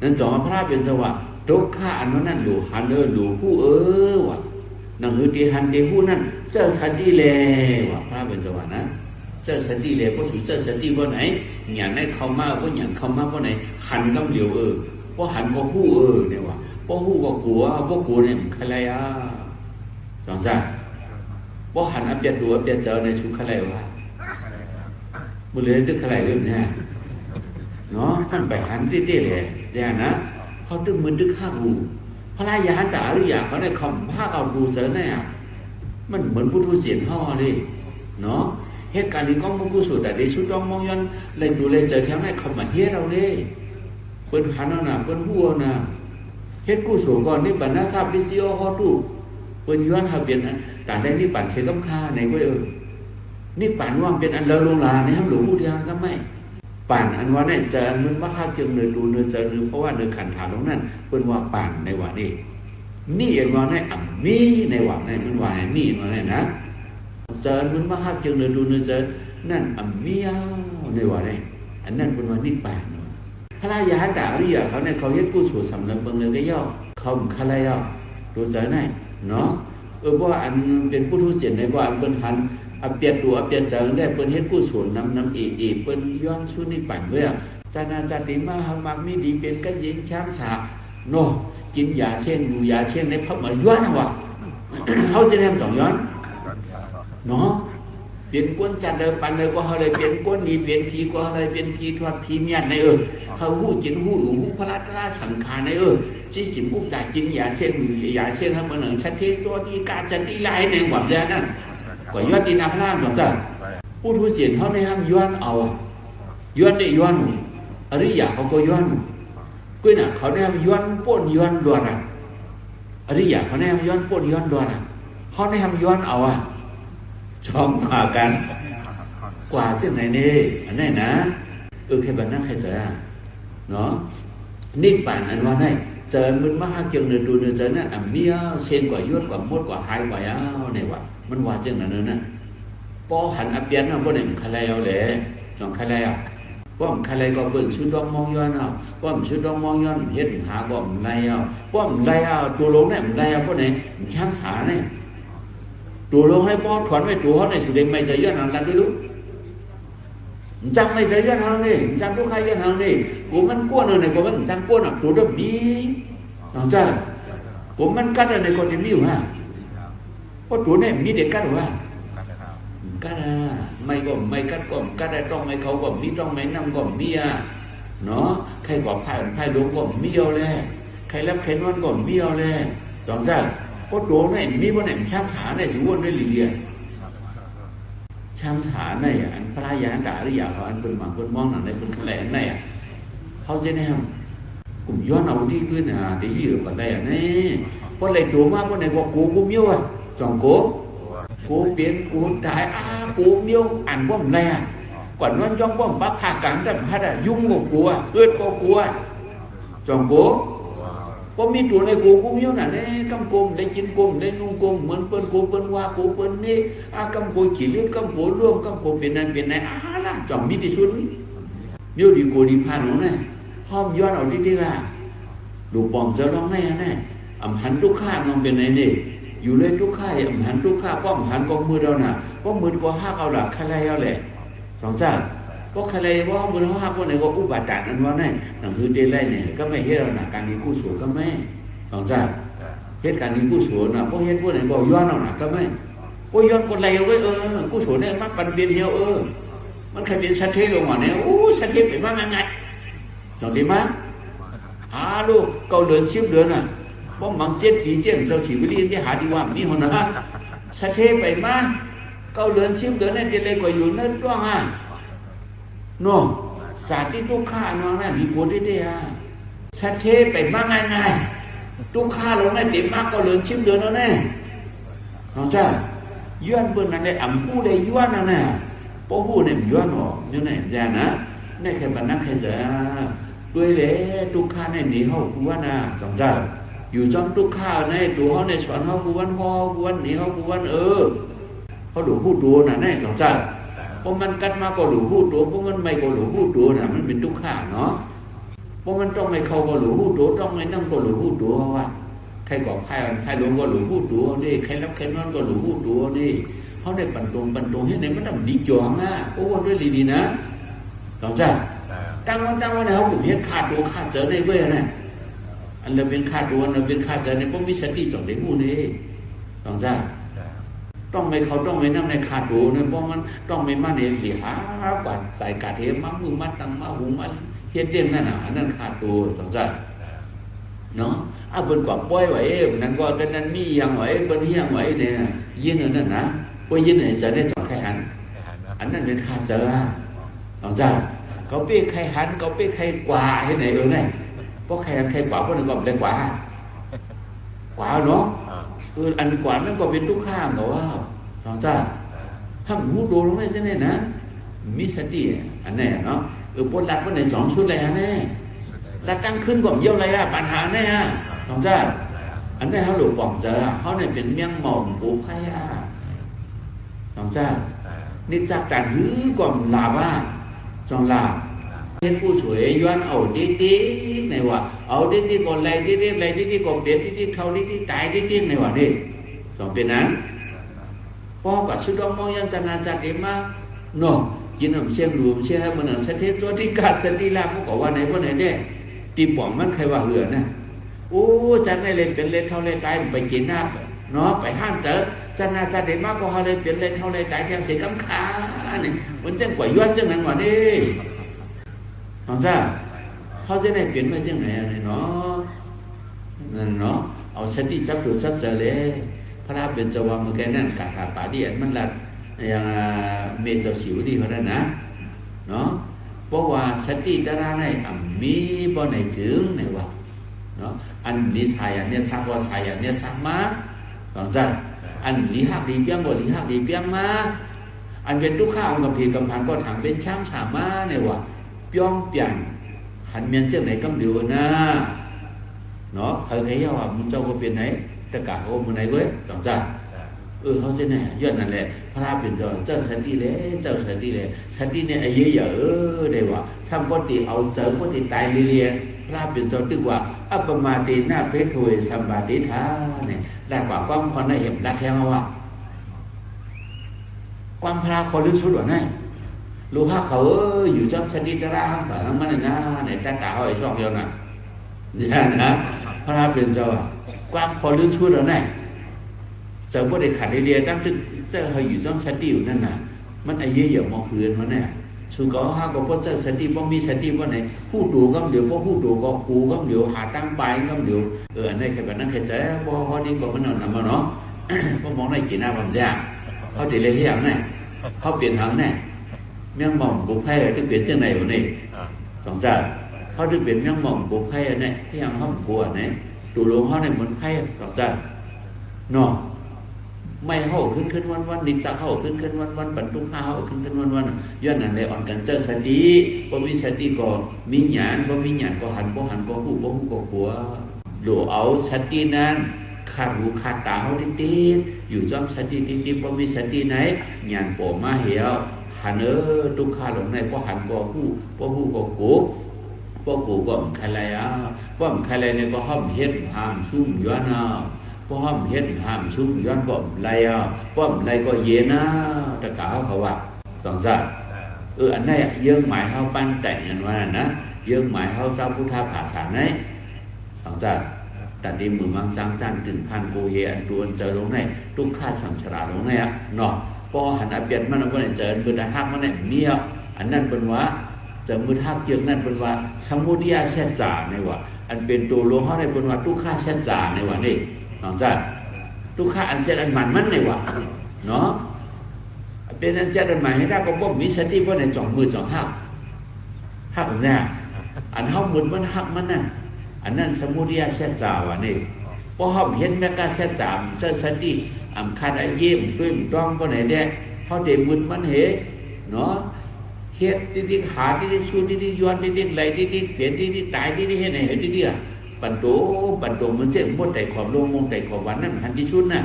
นั่นจอมพระเป็นสวะทุกข้าอันนั้นหลูหันหลูผู้ว่ะนั่งหือตีหันตีผู้นั่นเจ้าสติเลว่ะพระเป็นสวะนะเจ้าสติเลก็ถือเจ้าสติว่าไหนอย่างนั้นเข้ามาก็อย่างเข้ามาว่าไหนหันกำเหลียวเพราะหันก็ผู้เนี่ยว่ะเพราะผู้ก็กลัวเพราะกลัวเนี่ยใครสองจ้าเพราะหันอับเปียตัวอับเปียเจอในชุกใครวะบุเรนตึกใครเรื่องเนี่ย เนาะมันไปหันเรื่อยๆเลยแต่นะเขาตึงมือตึกห้ารูพระยาหันด่าหรืออย่างเขาได้คำผ้าเอาดูเสร็จเนี่ยมันเหมือนพุทธเสียนห่อเลยเนาะเหตุการณ์นี้ก็มันกุศลแต่ในชุดต้องมองยันเลยดูเลยเจอแถวไหนเขามาเฮ็ดเราเลยเปิ้นหันเอาหน่ะเปิ้นหัวน่ะเฮ็ดกุศลก่อนนี่บรรณาทรัพย์ดิซิโอฮอตู้เปิ้นย้อนหาเปลี่ยนแต่ได้นี่ปั่นเชกำค่าในก็นี่ปั่นว่าเป็นอันเลอลงลาเนี่ยครับหลวงปู่เทียนก็ไม่ปั่นอันว่าเนี่ยเจออันมันว่าข้าจึงเนื้อดูเนื้อเจอเนื้อเพราะว่าเนื้อขันถาตรงนั้นเปิ้นว่าปั่นในว่านี่เองว่าเนี่ยมีในว่าเนี่ยมันว่านี่ว่าเนี่ยนะเจอมันว่าข้าจึงเนื้อดูเนื้อเจอนั่นมีในว่าเนี่ยอันนั้นเปิ้นว่านี่ปั่นพระยาด่าหรืออย่างเขาเนี่ยเขาเฮ็ดกุศลสำนึกเบิ่งเลยก็ย่อเขาคลายย่อตัวเจอไหนเนาะเพราะว่าอันเป็นผู้ทุเสียในว่าอันเปิ้นหันเปลี่ยนตัวเปลี่ยนเจอได้เปิ้นเฮ็ดกุศลนำอีเปิ้นย้อนสู่นี่ปั่นเว้ยจานาจติมาหามักมีดีเป็นก็ยิงช้ำฉาโนกินยาเช่นอยู่ยาเช่นในพับมาย้อนว่ะเขาจะแนมต้องย้อนเนาะเปลี่ยนก้นจัดเลยปั่นเลยก็เขาเลยเปลี่ยนก้นนี่เปลี่ยนผีก็เขาเลยเปลี่ยนผีทอดผีเมียนในเขาหู้จินหู้หลวงหู้พระราชสังขารในจิสิมุกจากจินยาเช่นยาเช่นทั้งหมดหนึ่งชัดเจนตัวที่การจัดที่ไรในหวังเดียนั่นกว่าย้อนตีนาพระหลวงจ้ะผู้ทุเสียนเขาในห้ามย้อนเอาย้อนได้ย้อนอริยะเขาก็ย้อนก็น่ะเขาในห้ามย้อนป้นย้อนดวนอริยะเขาในห้ามย้อนป้นย้อนดวนเขาในห้ามย้อนเอาช่องมากันกว่าเช่นไหนนี่อันไหนนะแค่แบบนั้นใครจะเนาะนี่ป่านอันว่าไหนเจอมันมาหาเจียงเดินดูเดินเจอนั่นเมียเส้นกว่ายอดกว่ามดกว่าหายกว่าเนี่ยว่ามันว่าเช่นนั้นน่ะพอหันอับเปียนน่ะบ่ได้มันคลายเอาแหละจองคลายอ่ะป้อมคลายก็เบิ่งชุดดองมองย้อนเอาป้อมชุดดองมองย้อนเฮ็ดหาบ่มไล่เอาป้อมไล่เอาตัวลงเนี่ยมันไล่เอาบ่ไหนมันช้างขาเนี่ยตัวลงให้ป้อถอนไว้ตัวเขาในสุดเด็กไม่จะย้อนหันกันด้วยลูกจังไม่ใจยันทางนี่จังทุกใครยันทางนี่กูมันก้วนอะไรกูมันจังก้วนอ่ะกูเริ่มมีน้องจ้ากูมันกัดอะไรคนที่มีอยู่ฮะเพราะตัวเนี่ยมีเด็กกัดหรือว่ากัดไม่ก็ไม่กัดก็กัดได้ต้องไม่เขาก็มีต้องไม่นั่งก็มีเนาะใครบอกไพ่ลงก็มีเอาเลยใครรับใครนอนก็มีเอาเลยน้องจ้าเพราะตัวเนี่ยมีวันไหนช้างขาเนี่ยสิวนได้เรียช้ำฉาในอันพระยาด่าหรืออย่างเขาอันเป็นหมังเป็นมองหนังในเป็นแหลงในเขาจะแนวกลุ่มย้อนเอาที่ด้วยนะที่ยืดกันได้นี่เพราะอะไรตัวมากเพราะไหนก็กูมิ้วจองกูเปลี่ยนกูถ่ายกูมิ้วอ่านว่าอะไรก่อนนั้นย่องว่าบักขากันแต่พัดยุ่งกับกูเอื้อก็กูจองกูก็มีตัวในกูมิ้วน่ะเนี่ยกำกุมได้กินกุมได้นุ่งกุมเหมือนเปิ้นกูเปิ้นว่ากูเปิ้นนี่กำกูขี่เลือดกำกูร่วมกำกูเป็นนั่นเป็นไหนล่ะจอมมีที่สุดมิ้วดีกูดีพันของเนี่ยห้อมย้อนเอาดีๆลูกปองเสือร้องแน่แน่หันทุกข้างมันเป็นไหนนี่อยู่เลยทุกข้าหันทุกข้าป้อมหันกองมือเราน่ะป้อมมือก็ห้าเอาหลักใครเอาแหละสองจ้าก็ใครว่ามือห้าคนไหนก็อุบัติจารนั้นว่าเนี่ยหนังคือเดลัยเนี่ยก็ไม่เฮ็ดเราหนักการนี้กู้สวนก็ไม่สองจ้าเหตุการณ์นี้กู้สวนน่ะพวกเฮ็ดพวกไหนก็ย้อนเอาหนักก็ไม่พวกย้อนคนไรเอาไว้กู้สวนเนี่ยมันปันเปลี่ยนเดียวมันใครเป็นชัดเทลงมาเนี่ยชัดเทไปว่าไงจองดีมั้ยลูกเกาเดือน10 เดือนเพราะมัง7 ปีเจ้าเจ้าฉีวิลีที่หาดีว่ามีหนนะชัดเทไปมาเกาเดือน10 เดือนเนี่ยเป็นเลยกว่าอยู่นั่นต้องโน่สาธิตทุกข้าน้องน่ะมีคนได้ชัดเทไปมาง่ายๆทุกข้าลงได้เต็มมากเกาเดือน10 เดือนแล้วแน่น้องจ้าย้อนเปิ้นนั่นได้ผู้ได้ย้อนนั่นน่ะพอผู้เนี่ยย้อนออกอยู่ไหนจ้านะนี่แค่บรรณาใครจะด้วยเลยทุกข้าในหนีเขากูว่านะสองเจ้าอยู่จ้องทุกข้าในตัวเขาในสวนเขากูวันพ่อกูวันหนีเขากูวันเขาดูพูดตัวน่ะแน่สองเจ้าเพราะมันกัดมาก็ดูพูดตัวเพราะมันไม่ก็ดูพูดตัวน่ะมันเป็นทุกข้าเนาะเพราะมันต้องไม่เข้าก็ดูพูดตัวต้องไม่นั่งก็ดูพูดตัวเพราะว่าใครก่อใครลงก็ดูพูดตัวนี่ใครรับใครนอนก็ดูพูดตัวนี่เขาได้ปันตรงให้ไหนมันทำดีจ่องโอ้วันด้วยดีนะสองเจ้าตั้งวันนะเขาผมเห็นขาดตัวขาดเจอในเว้ยนะอันเราเป็นขาดตัวเราเป็นขาดเจอในพวกมิสติจ่องได้พูดนี่ต้องจ้าต้องไม่เขาต้องไม่นั่งในขาดตัวนะเพราะมันต้องไม่มาในสีหากว่าใส่กาเทมังมือมัดตังมาหูมัน เฮ็ดเรื่องนั่นน่ะอันนั้นขาดตัวสงสัยเนาะเพิ่นก็ปล่อยไว้นั่นก็กันนั้นมีอย่างไว้เพิ่นเฮียงไว้เนี่ยยินอันนั้นนะว่ายินไหนจะได้ต้องใครหันอันนั้นเป็นขาดเจอสงสัยเขาเป้ใครหันเขาเป้ใครกว่าให้ไหนเนี่ยเพราะใครกว่าเพราะนึงก็เป็นกว่าเนาะอันกว่านั้นก็เป็นทุกข้ามแต่ว่าสงสัยถ้าหูดูลงได้จะเนี่ยนะมีสติอันนี้เนาะปวดหลัดวันไหน2 ชุดเลยฮะแน่หลัดตั้งขึ้นก่อนเยี่ยวอะไรปัญหาแน่ฮะสงสัยอันนี้เขาหลุดปองเจอเขาเนี่ยเป็นเมี่ยงหม่อมปูไผ่สงสัยนี่จากการหื้อก่อนลาบ้าจองลาเห็นผู้ช่วยย้อนเอาดีๆในว่าเอาดีๆก่อนไรดีๆไรดีๆก่อนเด็ดดีๆเขาดีๆตายดีๆในว่านี่สองเป็นนั้นพอกับชุดดอกมองยันจนาจัดเอ็มมาเนาะยินเชียงรวมเชียงมันสเทศตัวที่กัดสติลาพวกก็ว่าไหนว่าไหนเนี่ยตีป่องมันใครว่าเหือนะโอ้จันได้เล่นเป็นเล่นเท่าเล่นตายไปกินหน้าเนาะไปห้ามเจอจนาจัดเอ็มมาพอเขาเล่นเป็นเล่นเท่าเล่นตายแค่เสียกำขาเนี่ยมันเจ้งกว่าย้อนจังนั้นว่านี่น้องจ้าเขาจะได้เปลี่ยนมาจังไหนอะไรเนาะนั่นเนาะเอาสติสับตัวสับเจอเลยพระราเป็นจวังมือแกนั่นกาถาป่าดีอันมันลัดอย่างเมตสิวดีเขาได้นะเนาะเพราะว่าสติตระในมีบ่ในจึงในว่าเนาะอันนี้สายอันเนี้ยสักว่าสายอันเนี้ยสักมาน้องจ้าอันลีหักลีเปียงบ่ลีหักลีเปียงมาอันเป็นทุกข้าวกับผีกำพันก็ถังเป็นช้างสามาในว่าป้องเปลี่ยนหันเมียนเจ้าไหนกำเดียวนะเนาะเคยว่ามึงเจ้าก็เป็นไหนแต่กะเขามึงไหนเว้ยสองจ้าเขาจะเนี่ยย้อนนั่นแหละพระเป็นเจ้าสติเลยเจ้าสติเลยสติเนี่ยไอ้เยอะๆได้ว่าซ้ำปฏิเอาเสริมปฏิตายเรียนพระเป็นเจ้าตึกว่าอัปมาตินาเพทวยสัมบาติธาเนี่ยได้กว่าความคนได้เห็นได้แค่ว่าความพระคนลึกสุดว่าไงรู้ว่าเขาอยู่trongสติตระแต่ทั้งมันนะในตั้งแต่เขาไอ้ช่องเดียวน่ะนี่นะพระเป็นเจ้าความพอลึกสุดว่าไงเจ้าบ่ได้ขัดเรียนตั้งแต่เจ้าเขาอยู่trongสติอยู่นั่นน่ะมันไอ้เยอะๆมองคืนมันเนี่ยสุก็หาก็เพราะเจ้าสติบ่มีสติบ่ไหนผู้ดูก็เดี๋ยวบ่ผู้ดูก็กูก็เดี๋ยวหาตั้งไปก็เดี๋ยวอันนี้แค่แบบนั้นแค่ใจบ่พอดีก็มันนำมาเนาะบ่มองได้กี่หน้าบ่ยากเขาติเลยที่อย่างนั้นเขาเปลี่ยนทางแน่เมี่ยงหม่อมบุกไผ่ที่เปลี่ยนเช่นไหนวะนี่สองจ้าเขาที่เปลี่ยนเมี่ยงหม่อมบุกไผ่เนี่ยที่ยังห้องกลัวเนี่ยตูลงเขาเนี่ยเหมือนไผ่สองจ้าเนาะไม่เข้าขึ้นวันดิจะเข้าขึ้นวันปันตุ้งข้าวขึ้นวันย้อนนั่นเลยอ่อนกันเจอสติพอมีสติก็มีหยานพอมีหยานก็หันก็หูก็กลัวหลเอาสตินั้นขาดหูขาดตาเขาติดอยู่จ้องสติติดพอมีสติไหนหยานโผล่มาเหี่ยวหันทุกข้าหลงในพอหันก็หูก็กูก็มใครเลยก็มใครเลยเนี่ยก็ห้อมเฮ็ดหามซุ่มย้อนพอห้อมเฮ็ดหามซุ่มย้อนก็ไรก็ไรก็เย็นตะกาเขาว่าต้องซะอันนี้เยื่อหมายเขาปั้นแต่งกันว่านะเยื่อหมายเขาสร้างพุทธภาษาไหนต้องซะแต่ดีมือมังสังจันถึงพันโกเฮอันตัวเจอลงในทุกข้าสัมฉลาลงในเนาะพอหันอาเปียนมันก็เนี่ยเจอเป็นหักมันเนี่ยเมียอันนั้นเป็นว่าเจอมือหักเจือกนั่นเป็นว่าสมุทัยเส้นจ่าในว่าอันเป็นตัวลงเขาในเป็นว่าทุกข้าเส้นจ่าในว่านี่น้องจ้าทุกข้าอันเจริญมันในว่าเนาะเป็นอันเจริญมันให้ได้ก็บ่มีสติเพราะในจ่องมือจ่องหักเนี่ยอันเขาหมุนมันหักมันนั่นอันนั้นสมุทัยเส้นจ่าว่านี่พอเขาเห็นแม่กาเส้นจ่าเจอสติขาดไอ้เยี่ยมด้วยต้องก็ไหนเด้เขาเดมุนมันเหเนาะเฮ็ดดิหาดิสู้ดิย้อนดิไหลดิเปลี่ยนดิตายดิเฮ็ดไหนเฮ็ดดิปันโตมันเจ็บหมดแต่ขอบลงมงแต่ขอบวันนั้นหันที่ชุดน่ะ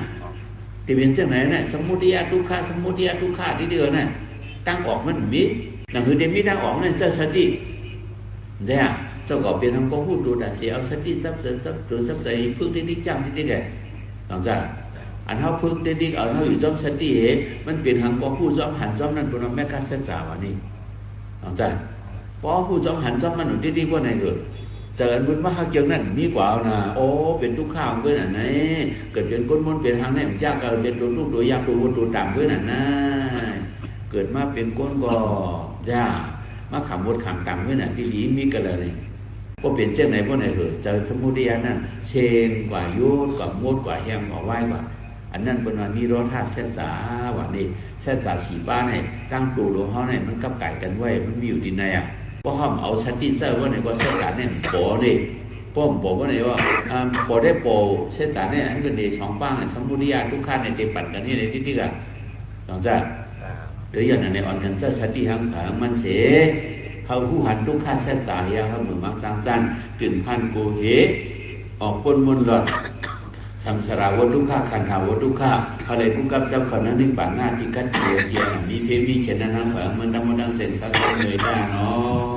ที่เป็นจังไหนน่ะสมุทัยทุกขาดิเดือน่ะตั้งออกมันมีนั่นคือเดมีตั้งออกนั่นสติเด้อเจ้าก็เป็นทางก็พูดดูแต่เสียเอาสติซับเสริมตัวซับใส่พึ่งดิจ้างดิแกต้องจ้าอันเขาพึ่งดิเอาเขาอยู่จอมสติมันเป็นทางก็พูดจอมหันจอมนั่นตัวนั้นแม่กาเสษาวะนี่ต้องจ้าพอพูดจอมหันจอมมันหนุนดิว่าไหนเกิดเจอบุญมหาเกียงนั่นมีกว่านะโอ้เป็นทุกข้าวเพื่อนไหนเกิดเป็นก้นมนเป็นทางไหนมันยากเกิดเป็นตัวลูกตัวยากตัววนตัวต่ำเพื่อนน่ะเกิดมาเป็นก้นก็ยาก มาขำวดขำตังไว้น่ะที่หลีมีกันเลยว่าเปลี่ยนเจ้าไหนพวกไหนเหอะเจอสมุทัยนั่นเชนกว่าโยดกว่ามดกว่าแหงกว่าไหวกว่าอันนั้นเป็นว่ามีรสชาติเส้นสาว่านี่เส้นสาสีบ้านเนี่ยตั้งตัวหลวงเขาเนี่ยมันกับไก่กันไว้มันมีอยู่ดินในอ่ะเพราะห้ามเอาชัดที่เซอร์ว่าในก็เส้นสาเนี่ยโปดิป้อมบอกว่าไหนว่าโปได้โปเส้นสาเนี่ยอันเป็นเดชสองป้างสมุทัยทุกขั้นในเตปัดกันนี่ในที่กันหลังจากหรืออย่างนั้นในอ่อนกันเจ้าชัดที่หังผางมันเสเขาผู้หันทุกข้าเส้นสายเขาเหมือนมักสร้างจันกลิ่นพันโกเหออกปนมนหลอดสัมสารวัตถุข้าขันหาวัตถุข้าอะไรกุกับเจ้าขนั้นนึกป่านหน้าที่กัดเกียร์มีเพมีเขียนนั้นฝังมันดำมันดังเสร็จสักเลยได้เนาะ